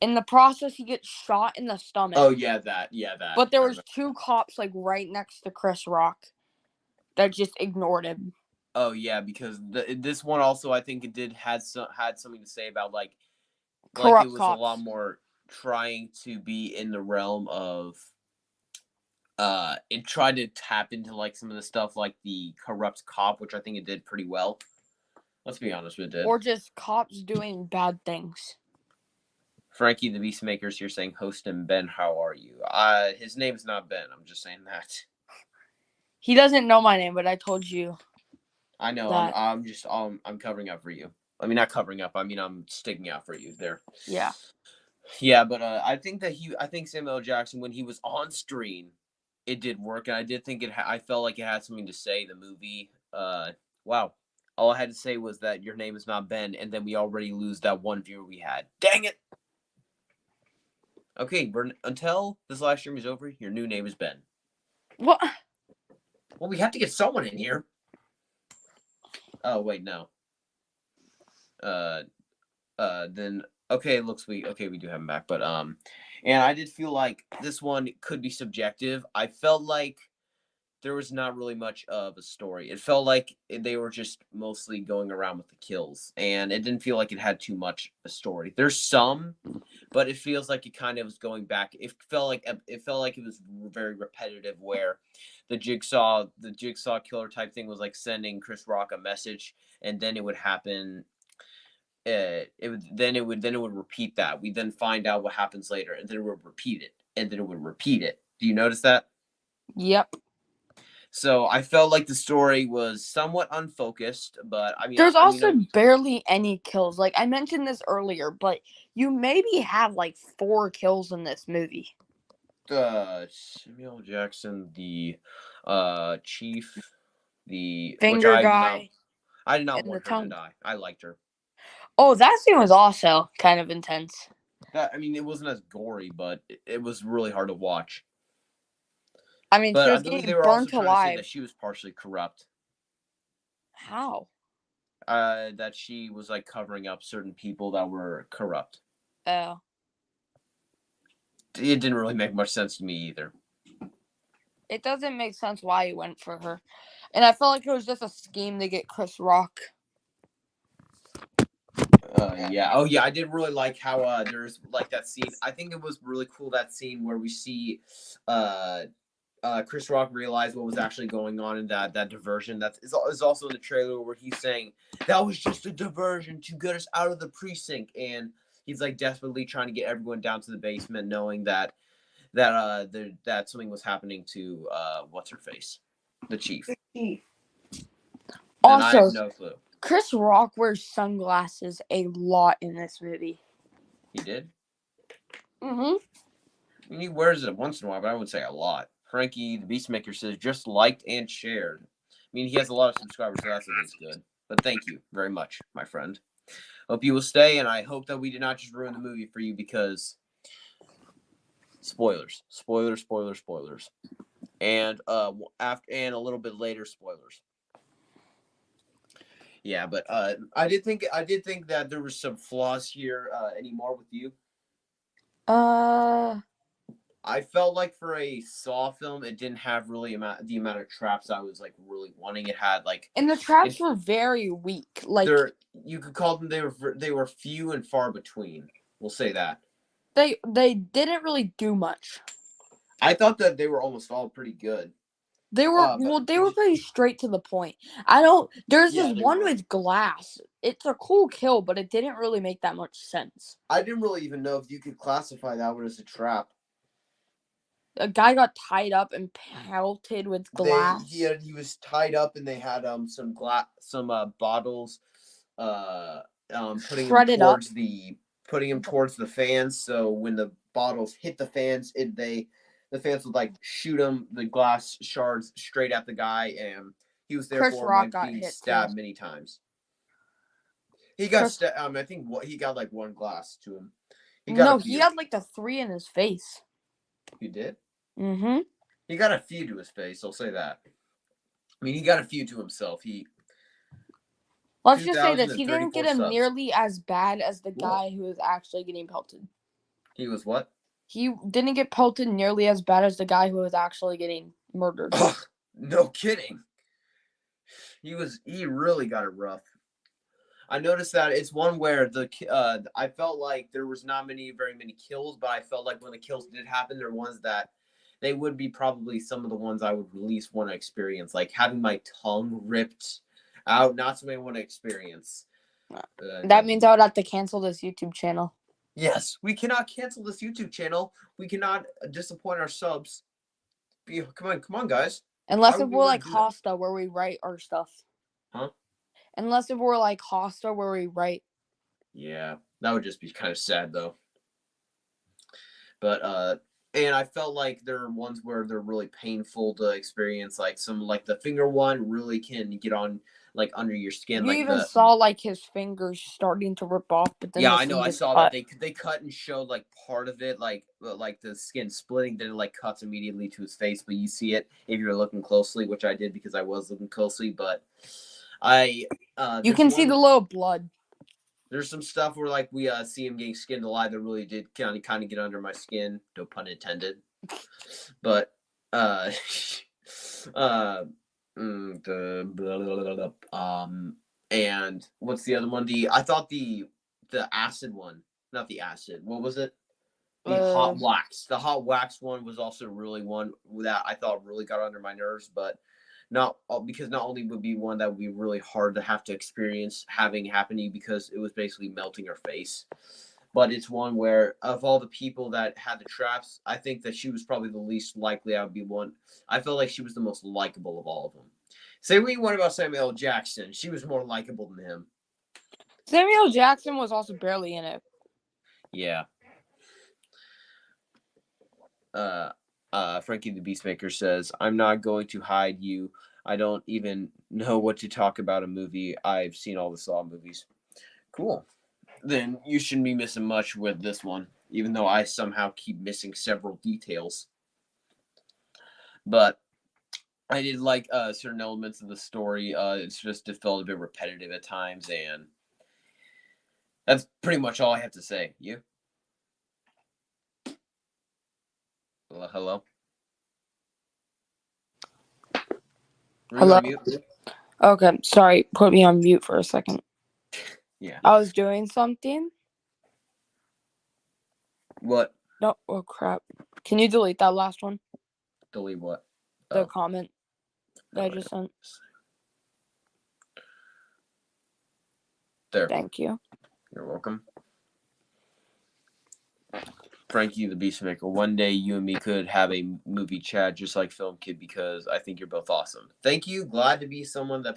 In the process, he gets shot in the stomach. Oh yeah, that. But there was two cops like right next to Chris Rock that just ignored him. Oh yeah, because this one also I think it had something to say about like Corrupt it was cops. a lot more trying to be in the realm of it tried to tap into like some of the stuff like the corrupt cop, which I think it did pretty well. Let's be honest, it did. Or just cops doing bad things. Frankie the Beastmaker's here saying, "Host and Ben, how are you?" His name's not Ben. I'm just saying that. He doesn't know my name, but I told you. I know. That. I'm covering up for you. I mean, not covering up. I mean, I'm sticking out for you there. Yeah. Yeah, but I think Samuel L. Jackson, when he was on screen, it did work, and I did think I felt like it had something to say. The movie, wow. All I had to say was that your name is not Ben, and then we already lose that one viewer we had. Dang it! Okay, until this live stream is over, your new name is Ben. What? Well, we have to get someone in here. Oh wait, no. Then okay, we do have him back, but and I did feel like this one could be subjective. I felt like there was not really much of a story. It felt like they were just mostly going around with the kills, and it didn't feel like it had too much a story. There's some, but it feels like it kind of was going back. It felt like it was very repetitive, where the jigsaw killer type thing was like sending Chris Rock a message, and then it would happen. It would repeat that. We then find out what happens later, and then it would repeat it, and then it would repeat it. Do you notice that? Yep. So I felt like the story was somewhat unfocused, but I mean, There's also barely any kills. Like I mentioned this earlier, but you maybe have like 4 kills in this movie. Samuel Jackson, the chief, the finger guy. I did not want her to die. I liked her. Oh, that scene was also kind of intense. I mean, it wasn't as gory, but it was really hard to watch. I mean, but she was I believe getting they were burnt also trying alive. to say that she was partially corrupt. How? That she was like covering up certain people that were corrupt. Oh. It didn't really make much sense to me either. It doesn't make sense why he went for her. And I felt like it was just a scheme to get Chris Rock. Yeah. Oh, yeah. I did really like how there's like that scene. I think it was really cool, that scene where we see Chris Rock realize what was actually going on in that diversion. Is also in the trailer where he's saying that was just a diversion to get us out of the precinct, and he's like desperately trying to get everyone down to the basement, knowing that something was happening to what's her face, the chief. Also, and I have no clue. Chris Rock wears sunglasses a lot in this movie. He did? Mm-hmm. I mean, he wears it once in a while, but I would say a lot. Frankie the Beastmaker says just liked and shared. I mean, he has a lot of subscribers, so that's at least good. But thank you very much, my friend. Hope you will stay, and I hope that we did not just ruin the movie for you, because spoilers, and and a little bit later spoilers. Yeah, but I did think that there was some flaws here. Any more with you? I felt like for a Saw film, it didn't have really the amount of traps I was like really wanting. It had like, and the traps were very weak. Like, you could call them, they were few and far between. We'll say that they didn't really do much. I thought that they were almost all pretty good. They were they were pretty straight to the point. There's this one with glass. It's a cool kill, but it didn't really make that much sense. I didn't really even know if you could classify that one as a trap. A guy got tied up and pelted with glass. He was tied up, and they had some bottles, putting him towards the fans. So when the bottles hit the fans, the fans would like shoot the glass shards straight at the guy, and he was therefore like being stabbed many times. He got stabbed. I think he got like one glass to him. He had like the 3 in his face. He did? Mm-hmm. He got a few to his face, I'll say that. I mean, he got a few to himself. Let's just say this. He didn't get him nearly as bad as the guy who was actually getting pelted. He was what? He didn't get pelted nearly as bad as the guy who was actually getting murdered. No kidding. He really got it rough. I noticed that it's one where I felt like there was not very many kills, but I felt like when the kills did happen, there were ones that they would be probably some of the ones I would at least want to experience, like having my tongue ripped out. Not something I want to experience. That means I would have to cancel this YouTube channel. Yes, we cannot cancel this YouTube channel. We cannot disappoint our subs. Come on, guys. Unless if we're like Hosta, where we write our stuff. Huh? Unless if we're like Hosta, where we write. Yeah, that would just be kind of sad, though. But, and I felt like there are ones where they're really painful to experience. Like the finger one really can get on, like, under your skin. You like even saw, like, his fingers starting to rip off. But then I know. I saw that. They cut and showed, like, part of it, like the skin splitting. Then it, like, cuts immediately to his face. But you see it if you're looking closely, which I did because I was looking closely. But you can see the little blood. There's some stuff where like we see him getting skinned alive that really did kind of get under my skin. No pun intended. But and what's the other one? I thought the acid one, not the acid. What was it? The hot wax. The hot wax one was also really one that I thought really got under my nerves, but because not only would be one that would be really hard to have to experience having happen to you because it was basically melting your face, but it's one where of all the people that had the traps, I think that she was probably the least likely I would be one. I felt like she was the most likable of all of them. Say what you want about Samuel L. Jackson, she was more likable than him. Samuel L. Jackson was also barely in it. Yeah. Frankie the Beastmaker says, I'm not going to hide you. I don't even know what to talk about a movie. I've seen all the Saw movies. Cool. Then you shouldn't be missing much with this one, even though I somehow keep missing several details. But I did like certain elements of the story. It's just it felt a bit repetitive at times, and that's pretty much all I have to say. You? Hello? Hello? Okay, sorry. Put me on mute for a second. Yeah. I was doing something. What? No, oh crap. Can you delete that last one? Delete what? The comment that I just sent. There. Thank you. You're welcome. Frankie the Beastmaker, one day you and me could have a movie chat just like Film Kid because I think you're both awesome. Thank you. Glad to be someone that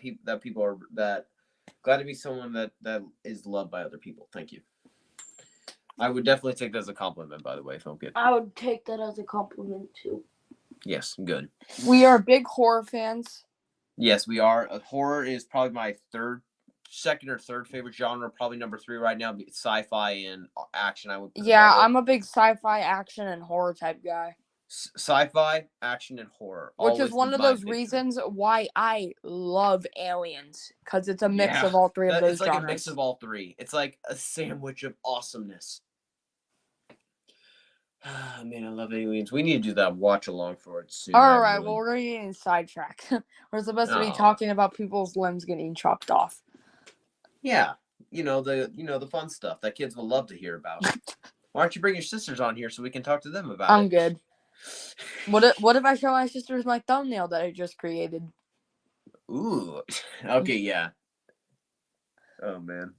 is loved by other people. Thank you. I would definitely take that as a compliment, by the way, Film Kid. I would take that as a compliment too. Yes, good. We are big horror fans. Yes, we are. Horror is probably my second or third favorite genre, probably number 3 right now. Sci-fi and action. I'm a big sci-fi, action, and horror type guy. Sci-fi, action, and horror, which is one of those reasons why I love Aliens, because it's a mix of all 3 of those genres. It's like a mix of all 3. It's like a sandwich of awesomeness. Man, I love Aliens. We need to do that watch along for it soon. All right, well, we're getting sidetracked. We're supposed to be talking about people's limbs getting chopped off. Yeah, the fun stuff that kids will love to hear about. Why don't you bring your sisters on here so we can talk to them about it? I'm good. What if I show my sisters my thumbnail that I just created? Ooh. Okay, yeah. Oh, man.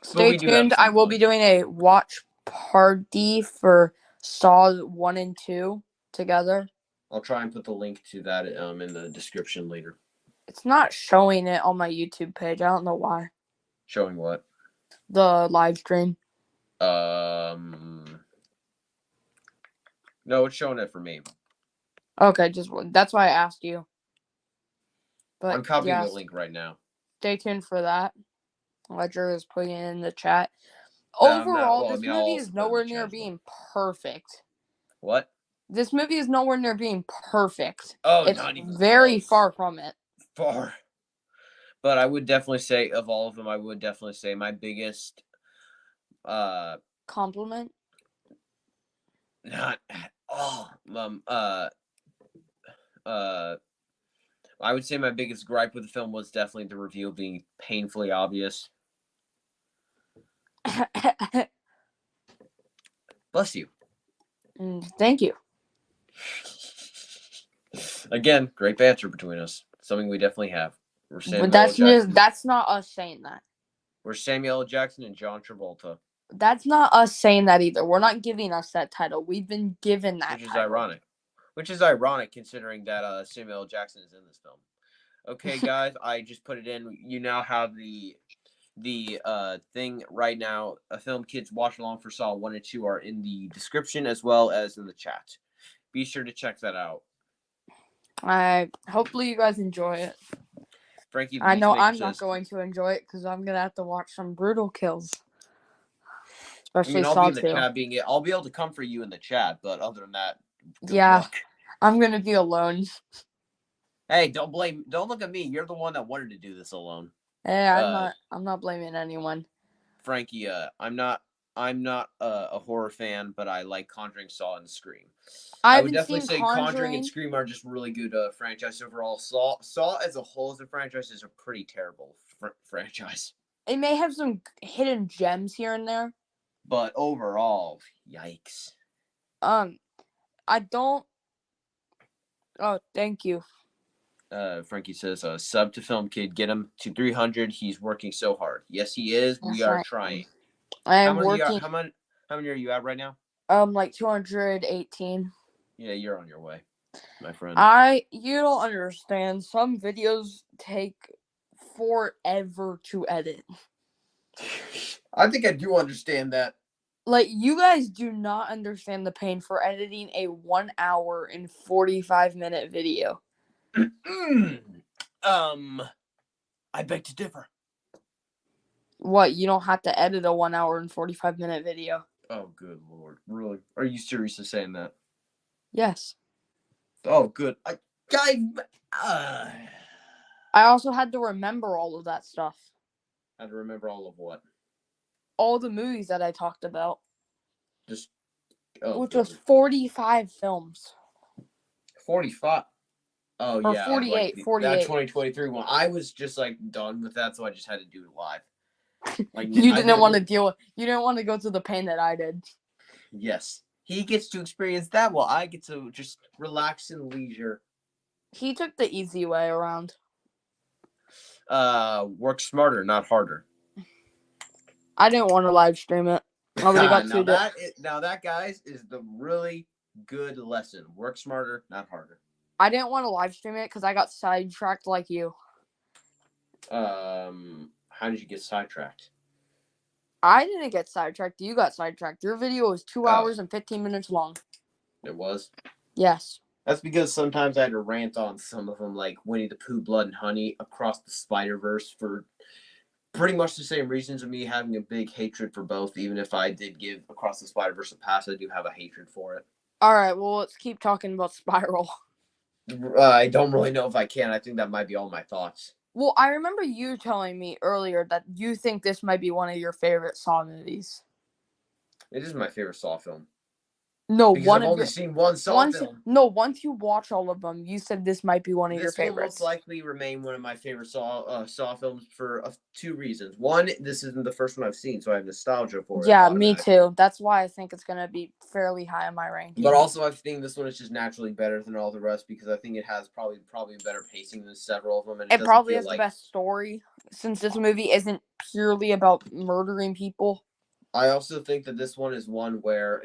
Stay tuned. I will be doing a watch party for Saw 1 and 2. together. I'll try and put the link to that in the description later. It's not showing it on my YouTube page. I don't know why. Showing what? The live stream. No, it's showing it for me. Okay, that's why I asked you. But I'm copying the link right now. Stay tuned for that. Ledger is putting it in the chat. Overall, this movie is nowhere near being perfect. What? This movie is nowhere near being perfect. Oh, it's not even very close. far from it. Far. But I would definitely say, of all of them, my biggest compliment. Not at all. I would say my biggest gripe with the film was definitely the reveal being painfully obvious. Bless you. Thank you. Again, great banter between us. Something we definitely have. That's not us saying that. We're Samuel L. Jackson and John Travolta. That's not us saying that either. We're not giving us that title. We've been given that title. Which is ironic considering that Samuel L. Jackson is in this film. Okay, guys, I just put it in. You now have the thing right now. Film kids watch along for Saw 1 and 2 are in the description as well as in the chat. Be sure to check that out. Hopefully you guys enjoy it. Frankie, I know I'm not going to enjoy it because I'm gonna have to watch some brutal kills. Especially I'll Saw be in the 2. chat I'll be able to come for you in the chat, but other than that, good luck. I'm gonna be alone. Hey, don't look at me. You're the one that wanted to do this alone. Hey, I'm not blaming anyone. Frankie, I'm not a horror fan, but I like Conjuring, Saw, and Scream. I would definitely say Conjuring and Scream are just really good franchise overall. Saw as a whole as a franchise is a pretty terrible franchise. It may have some hidden gems here and there, but overall, yikes. I don't. Oh, thank you. Frankie says, sub to Film Kid, get him to 300. He's working so hard. Yes, he is. We are trying. I am working. How many are you at right now? Like 218. Yeah, you're on your way, my friend. You don't understand. Some videos take forever to edit. I think I do understand that. Like, you guys do not understand the pain for editing a 1 hour and 45-minute video. I beg to differ. What, you don't have to edit a 1 hour and 45-minute video? Oh, good Lord. Really? Are you seriously saying that? Yes. Oh, good. I also had to remember all of that stuff. Had to remember all of what? All the movies that I talked about. Which was 45 films. 45? Oh, or yeah. 48. Like 48. That 2023 one. I was just, done with that, so I just had to do it live. You didn't want to go through the pain that I did. Yes. He gets to experience that while I get to just relax in leisure. He took the easy way around. Work smarter, not harder. I didn't want to live stream it. Nobody got to do it. Now that, guys, is the really good lesson. Work smarter, not harder. I didn't want to live stream it because I got sidetracked like you. How did you get sidetracked? I didn't get sidetracked. You got sidetracked. Your video was 2 hours and 15 minutes long. It was? Yes. That's because sometimes I had to rant on some of them, like Winnie the Pooh, Blood and Honey, Across the Spider-Verse, for pretty much the same reasons of me having a big hatred for both. Even if I did give Across the Spider-Verse a pass, I do have a hatred for it. All right, well, let's keep talking about Spiral. I don't really know if I can. I think that might be all my thoughts. Well, I remember you telling me earlier that you think this might be one of your favorite Saw movies. It is my favorite Saw film. No, because I've only seen one Saw film. No, once you watch all of them, you said this might be one of your favorites. This will most likely remain one of my favorite Saw films for 2 reasons. One, this isn't the first one I've seen, so I have nostalgia for it. Yeah, me too. That's why I think it's going to be fairly high in my ranking. But also, I think this one is just naturally better than all the rest because I think it has probably better pacing than several of them. And it probably has the best story since this movie isn't purely about murdering people. I also think that this one is one where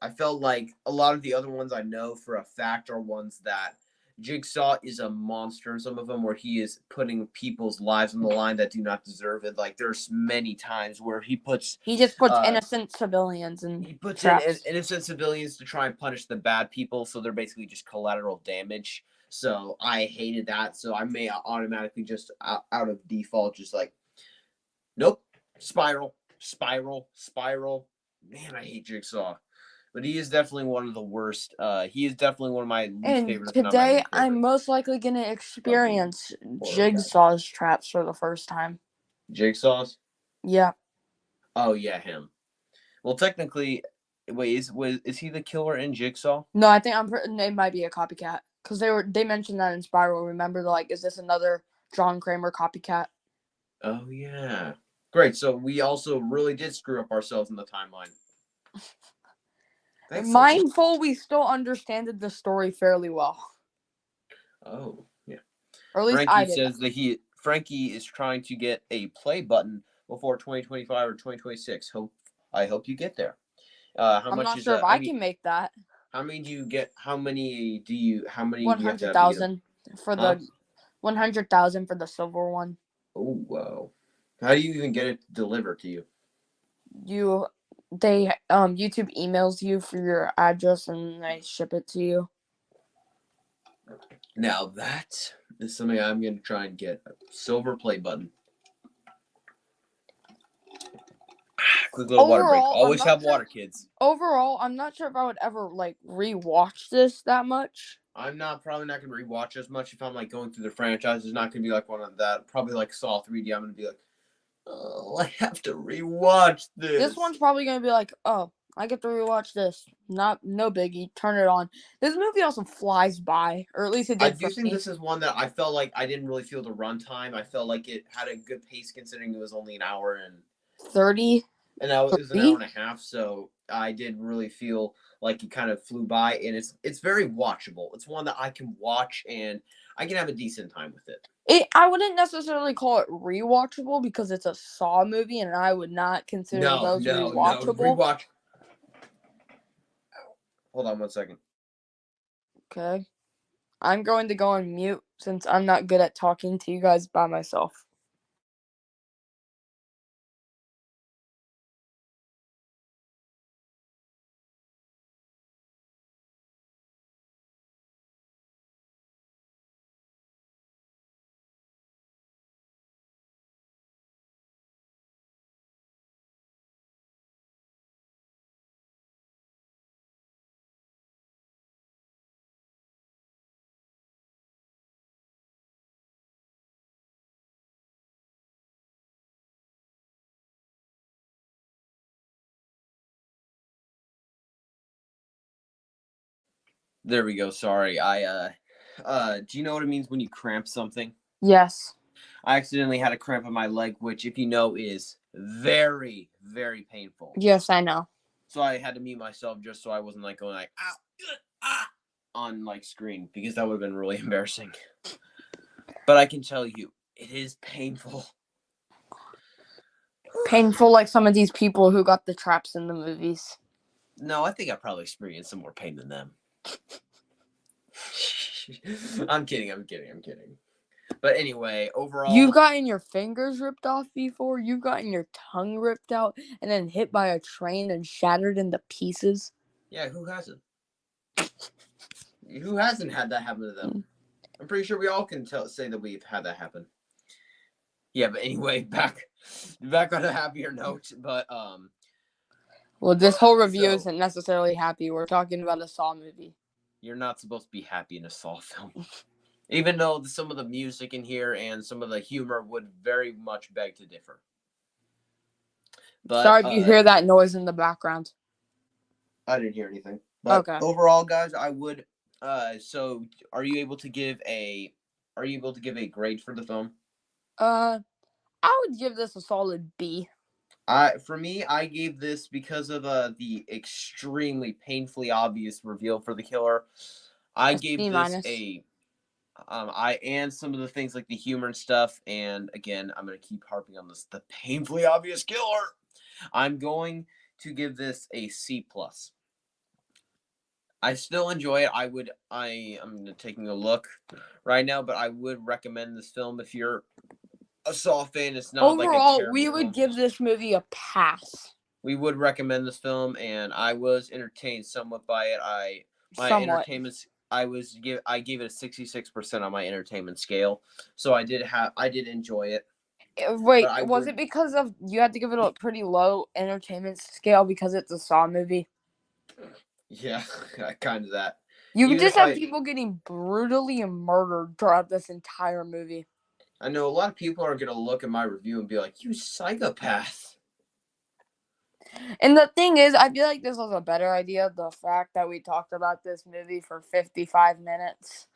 I felt like a lot of the other ones I know for a fact are ones that Jigsaw is a monster in some of them where he is putting people's lives on the line that do not deserve it. Like there's many times where he just puts uh innocent civilians in he puts traps. innocent civilians to try and punish the bad people, so they're basically just collateral damage. So I hated that. So I may automatically just out of default just like nope, spiral. Man, I hate Jigsaw, but he is definitely one of the worst. He is definitely one of my least And favorite, if not my today, least I'm favorite most likely going to experience horror guy. Jigsaw's traps for the first time. Jigsaw's? Yeah. Oh yeah, him. Well, technically, wait, is he the killer in Jigsaw? No, I think it might be a copycat because they mentioned that in Spiral. Remember, like, is this another John Kramer copycat? Oh yeah. Great. So we also really did screw up ourselves in the timeline. Mindful, we still understood the story fairly well. Oh yeah. Or at least Frankie I did. says that Frankie is trying to get a play button before 2025 or 2026. I hope you get there. How I'm much not is sure if I can make that. how many do you get? How many do you have to have to get them? 100,000 for Huh? the 100,000 for the silver one. Oh wow. How do you even get it delivered to you? YouTube emails you for your address and they ship it to you. Now that is something I'm gonna try and get a silver play button. Quick little water break. Always have water, kids. Overall, I'm not sure if I would ever like rewatch this that much. I'm probably not gonna rewatch as much if I'm like going through the franchise. It's not gonna be like one of that. Probably like Saw 3D. I'm gonna be like, oh, I have to rewatch this. This one's probably gonna be like, oh, I get to rewatch this. No biggie. Turn it on. This movie also flies by, or at least it did. I do think this is one that I felt like I didn't really feel the runtime. I felt like it had a good pace considering it was only an hour and 30. And now it was an hour and a half, so I did really feel like it kind of flew by, and it's very watchable. It's one that I can watch and I can have a decent time with it. I wouldn't necessarily call it rewatchable because it's a Saw movie, and I would not consider those rewatchable. Rewatch. Hold on 1 second. Okay. I'm going to go on mute since I'm not good at talking to you guys by myself. There we go. Sorry. Do you know what it means when you cramp something? Yes. I accidentally had a cramp in my leg, which, if you know, is very, very painful. Yes, I know. So I had to mute myself just so I wasn't like going like on like screen because that would have been really embarrassing. But I can tell you, it is painful. Painful like some of these people who got the traps in the movies. No, I think I probably experienced some more pain than them. I'm kidding. But anyway, overall, You've gotten your fingers ripped off before. You've gotten your tongue ripped out and then hit by a train and shattered into pieces. Yeah, who hasn't? Who hasn't had that happen to them? I'm pretty sure we all can say that we've had that happen. Yeah, but anyway, back on a happier note. But well, this whole review isn't necessarily happy. We're talking about a Saw movie. You're not supposed to be happy in a Saw film. Even though some of the music in here and some of the humor would very much beg to differ. But sorry if you hear that noise in the background. I didn't hear anything. But okay. Overall, guys, I would. So are you able to give a grade for the film? I would give this a solid B. For me, I gave this because of the extremely painfully obvious reveal for the killer. I gave this a and some of the things like the humor and stuff, and again, I'm gonna keep harping on this, the painfully obvious killer. I'm going to give this a C plus. I still enjoy it. I'm taking a look right now, but I would recommend this film if you're a Saw fan. It's not like a Overall, terrible we would film. give this movie a pass. We would recommend this film, and I was entertained somewhat by it. Somewhat. I gave it a 66% on my entertainment scale, so I did enjoy it. Wait, was it because of you had to give it a pretty low entertainment scale because it's a Saw movie? Yeah, kind of that. You would just have people getting brutally murdered throughout this entire movie. I know a lot of people are going to look at my review and be like, you psychopath. And the thing is, I feel like this was a better idea. The fact that we talked about this movie for 55 minutes.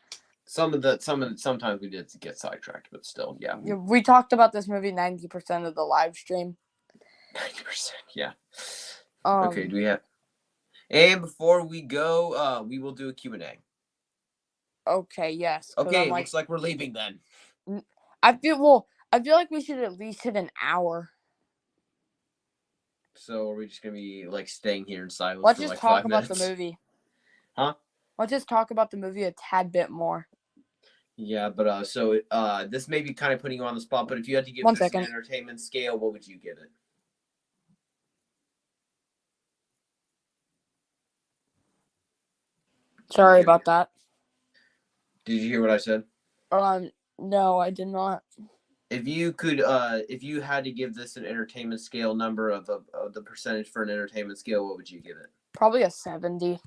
Sometimes we did get sidetracked, but still, yeah. We talked about this movie 90% of the live stream. 90%, yeah. Okay, do we have... And before we go, we will do a Q&A. Okay, yes. Okay, looks like we're leaving then. I feel like we should at least hit an hour. So are we just gonna be like staying here in silence Let's for just like talk 5 about minutes? the movie. Huh? Let's just talk about the movie a tad bit more. Yeah, but so this may be kind of putting you on the spot, but if you had to give this an entertainment scale, what would you give it? Sorry about that. Did you hear what I said? No, I did not. If you could, if you had to give this an entertainment scale number of the percentage for an entertainment scale, what would you give it? Probably a 70.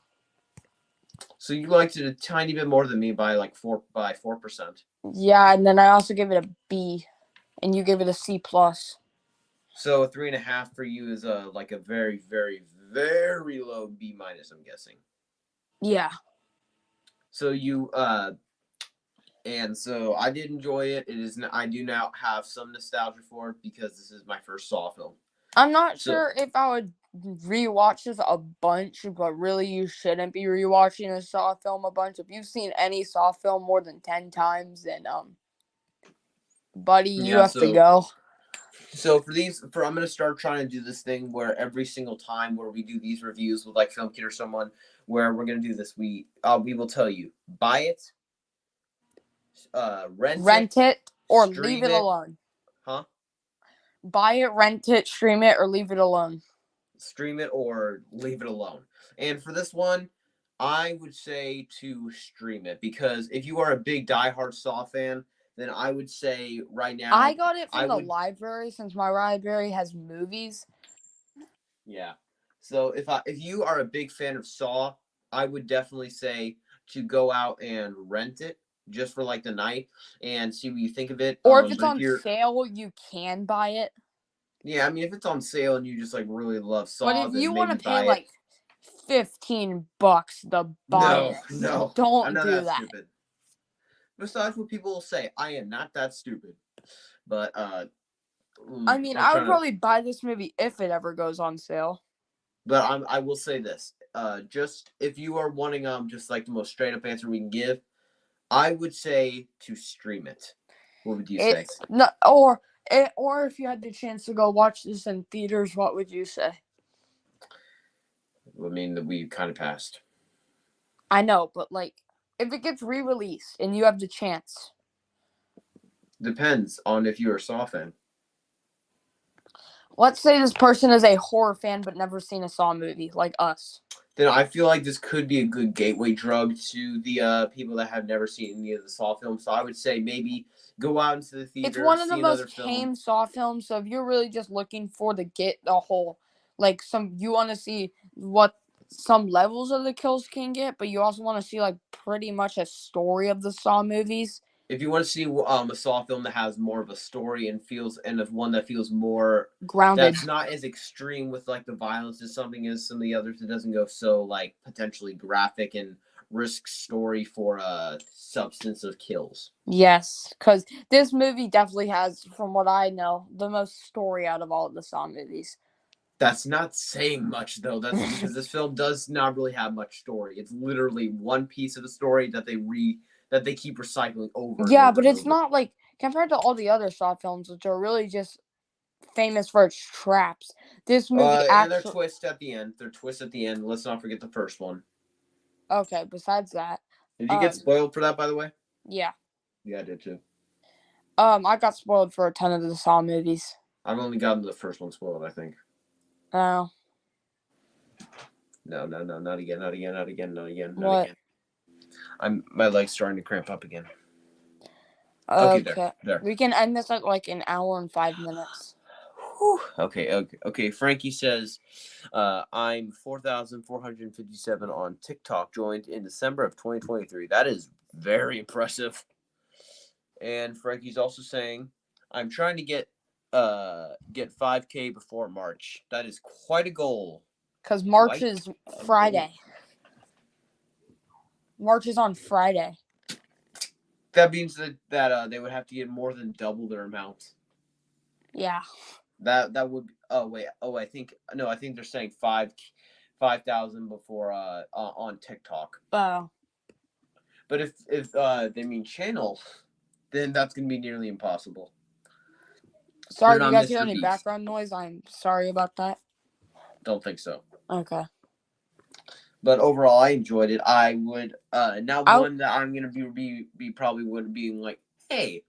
So you liked it a tiny bit more than me by 4%. Yeah, and then I also gave it a B, and you gave it a C plus. So a 3.5 for you is like a very, very, very low B minus, I'm guessing. Yeah. So you and so I did enjoy it. I do now have some nostalgia for it because this is my first Saw film. I'm not sure if I would rewatch this a bunch, but really you shouldn't be rewatching a Saw film a bunch. If you've seen any Saw film more than 10 times, then buddy, you have to go. So I'm gonna start trying to do this thing where every single time where we do these reviews with like Film Kid or someone, where we're gonna do this, we will tell you, buy it, rent it or leave it alone. Huh? Buy it, rent it, stream it, or leave it alone. Stream it or leave it alone. And for this one, I would say to stream it, because if you are a big diehard Saw fan, then I would say right now... I got it from the library since my library has movies. Yeah. So if you are a big fan of Saw, I would definitely say to go out and rent it just for like the night and see what you think of it. Or if it's on sale, you can buy it. Yeah, I mean, if it's on sale and you just like really love Saw, but if you want to pay like $15 to buy it, no, don't do that. Stupid. Besides what people will say, I am not that stupid. But I mean, I would probably buy this movie if it ever goes on sale. But I will say this: just if you are wanting just like the most straight up answer we can give, I would say to stream it. What would you say? Or if you had the chance to go watch this in theaters, what would you say? I mean, that we kind of passed. I know, but like, if it gets re-released and you have the chance. Depends on if you're a Saw fan. Let's say this person is a horror fan but never seen a Saw movie, like us. Then I feel like this could be a good gateway drug to the people that have never seen any of the Saw films. So I would say maybe go out into the theater. It's one of the most tame Saw films. So if you're really just looking for the whole, like you want to see what some levels of the kills can get, but you also want to see like pretty much a story of the Saw movies. If you want to see a Saw film that has more of a story and one that feels more grounded, that's not as extreme with like the violence as something as some of the others, it doesn't go so like potentially graphic and risk story for substance of kills. Yes, because this movie definitely has, from what I know, the most story out of all of the Saw movies. That's not saying much, though. That's because this film does not really have much story. It's literally one piece of the story that they keep recycling over. Yeah, but it's not like compared to all the other Saw films, which are really just famous for its traps. This movie And their actually. twist at the end. Their twist at the end. Let's not forget the first one. Okay, besides that, Did you get spoiled for that, by the way? yeah. Yeah, I did too. I got spoiled for a ton of the Saw movies. I've only gotten the first one spoiled, I think. Oh. No, not again, not again, not again, not again, not What? again. My leg's starting to cramp up again. Okay. There. We can end this at like an hour and 5 minutes. Okay. Frankie says, I'm 4,457 on TikTok, joined in December of 2023. That is very impressive. And Frankie's also saying, I'm trying to get 5K before March. That is quite a goal. Because March is Friday. March is on Friday. That means that they would have to get more than double their amount. Yeah. That would. Oh wait. Oh, I think they're saying 5,000 before on TikTok. Oh. But if they mean channel, then that's gonna be nearly impossible. Sorry, do you guys hear any background noise? I'm sorry about that. Don't think so. Okay. But overall, I enjoyed it. I would one that I'm gonna be probably would be like, hey,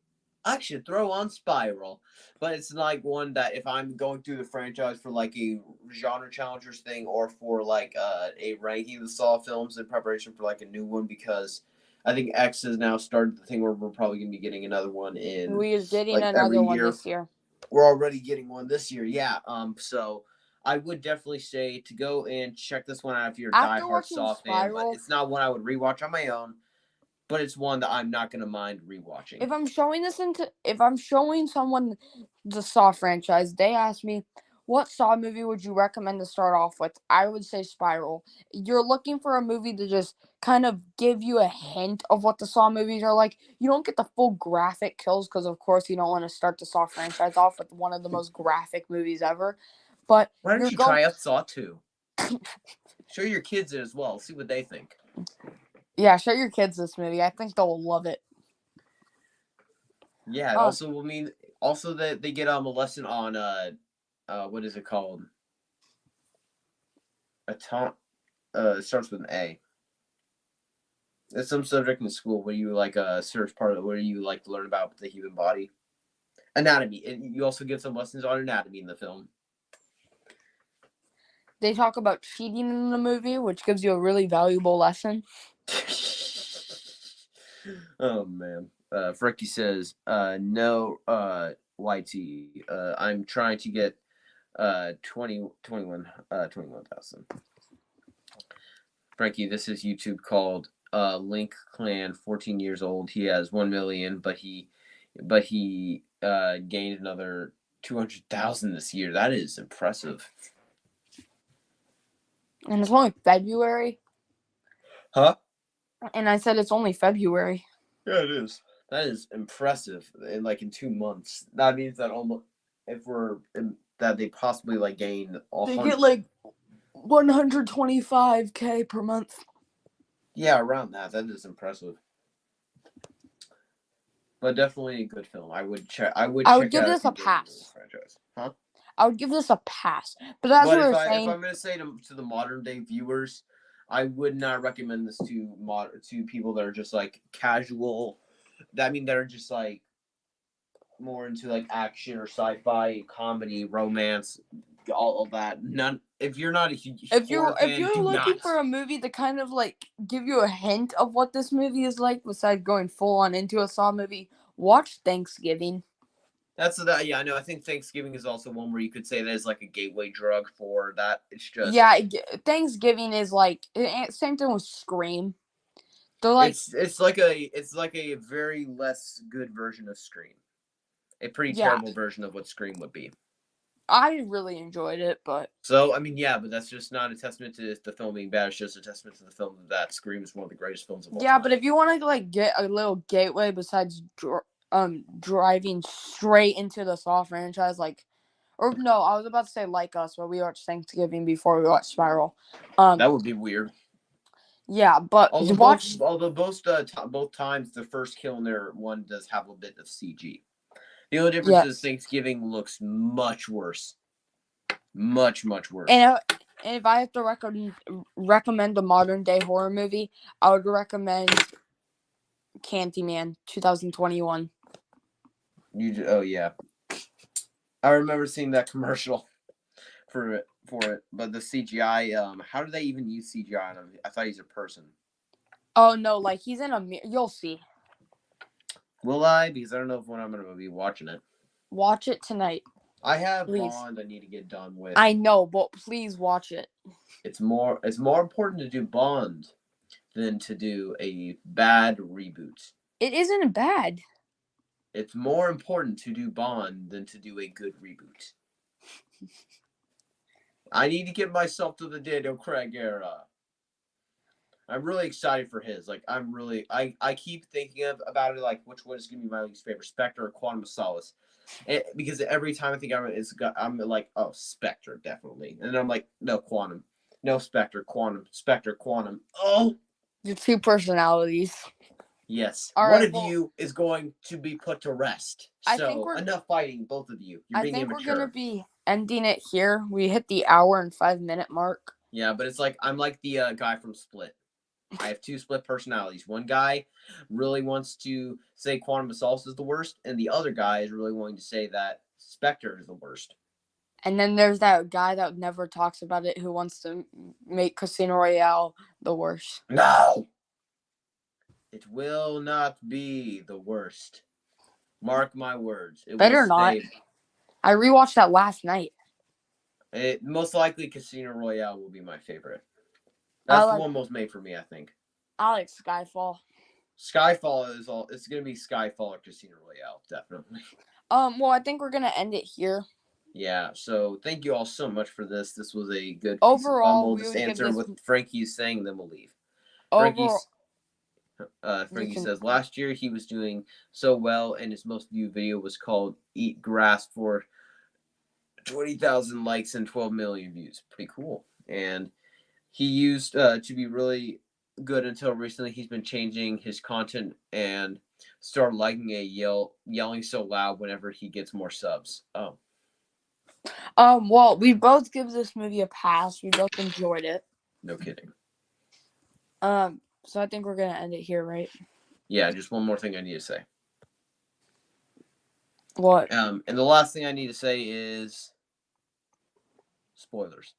I should throw on Spiral. But it's like one that if I'm going through the franchise for like a genre challengers thing or for like a ranking of the Saw films in preparation for like a new one, because I think X has now started the thing where we're probably gonna be getting another one in. We're getting like another one this year. We're already getting one this year, yeah. So I would definitely say to go and check this one out if you're a diehard Saw fan. But it's not one I would rewatch on my own. But it's one that I'm not gonna mind rewatching. If I'm showing someone the Saw franchise, they ask me, what Saw movie would you recommend to start off with? I would say Spiral. You're looking for a movie to just kind of give you a hint of what the Saw movies are like. You don't get the full graphic kills because, of course, you don't want to start the Saw franchise off with one of the most graphic movies ever. But why don't you try out Saw 2? Show your kids it as well. See what they think. Yeah, show your kids this movie. I think they'll love it. Yeah, it also will mean that they get a lesson on what is it called? It starts with an A. It's some subject in school where you like search part of where you like to learn about the human body. Anatomy. And you also get some lessons on anatomy in the film. They talk about cheating in the movie, which gives you a really valuable lesson. Oh man. Fricky says, no, YT. I'm trying to get 21,000. Frankie, this is YouTube called Link Clan, 14 years old. He has 1 million, but he gained another 200,000 this year. That is impressive. And it's only February. Huh? And I said it's only February. Yeah, it is. That is impressive. In 2 months, that means that almost that they possibly gain. They get like 125K per month. Yeah, around that. That is impressive. But definitely a good film. I would give this a pass. Franchise. Huh? I would give this a pass. But as we were saying, if I'm gonna say to the modern day viewers, I would not recommend this to people that are just like casual. That are just like more into like action or sci-fi, comedy, romance, all of that. None. If you're not a huge if you're looking for a movie to kind of like give you a hint of what this movie is like, besides going full on into a Saw movie, watch Thanksgiving. Yeah, I know. I think Thanksgiving is also one where you could say that is like a gateway drug for that. It's just Thanksgiving is like same thing with Scream. They're like it's like a very less good version of Scream, a pretty terrible version of what Scream would be. I really enjoyed it, but so but that's just not a testament to the film being bad. It's just a testament to the film that Scream is one of the greatest films of all time. Yeah, but if you want to like get a little gateway besides driving straight into the Saw franchise, I was about to say Like Us, but we watched Thanksgiving before we watched Spiral. That would be weird. Yeah, but although both times the first kill in there one does have a bit of CG, The only difference is Thanksgiving looks much worse. Much worse. And if I have to recommend a modern day horror movie, I would recommend Candyman 2021. Oh yeah, I remember seeing that commercial for it. But the CGI, how do they even use CGI on him? I thought he's a person. Oh no, like he's in a mirror. You'll see. Will I? Because I don't know when I'm gonna be watching it. Watch it tonight. I have Bond I need to get done with. I know, but please watch it. It's more important to do Bond than to do a bad reboot. It isn't bad. It's more important to do Bond than to do a good reboot. I need to get myself to the Daniel Craig era. I'm really excited for his. Like, I keep thinking about it, like, which one is going to be my least favorite, Spectre or Quantum of Solace? Because every time I think I'm like, oh, Spectre, definitely. And then I'm like, no, Quantum. No, Spectre, Quantum. Spectre, Quantum. Oh! Your two personalities. Yes. One of you is going to be put to rest. Enough fighting, both of you. You're being immature. We're going to be ending it here. We hit the hour and 5-minute mark. Yeah, but it's like, I'm like the guy from Split. I have two split personalities. One guy really wants to say Quantum of Solace is the worst, and the other guy is really wanting to say that Spectre is the worst. And then there's that guy that never talks about it who wants to make Casino Royale the worst. No! It will not be the worst. Mark my words. It better not. I rewatched that last night. Most likely Casino Royale will be my favorite. That's the one most made for me, I think. I like Skyfall. Skyfall is all. It's gonna be Skyfall or Casino Royale, definitely. Well, I think we're gonna end it here. Yeah. So thank you all so much for this. This was a good. Overall, we'll just answer what Frankie's saying, then we'll leave. Frankie says last year he was doing so well, and his most viewed video was called "Eat Grass" for 20,000 likes and 12 million views. Pretty cool. And he used to be really good until recently. He's been changing his content and started liking yelling so loud whenever he gets more subs. Oh. Well, we both give this movie a pass. We both enjoyed it. No kidding. So I think we're gonna end it here, right? Yeah, just one more thing I need to say. What? And the last thing I need to say is spoilers.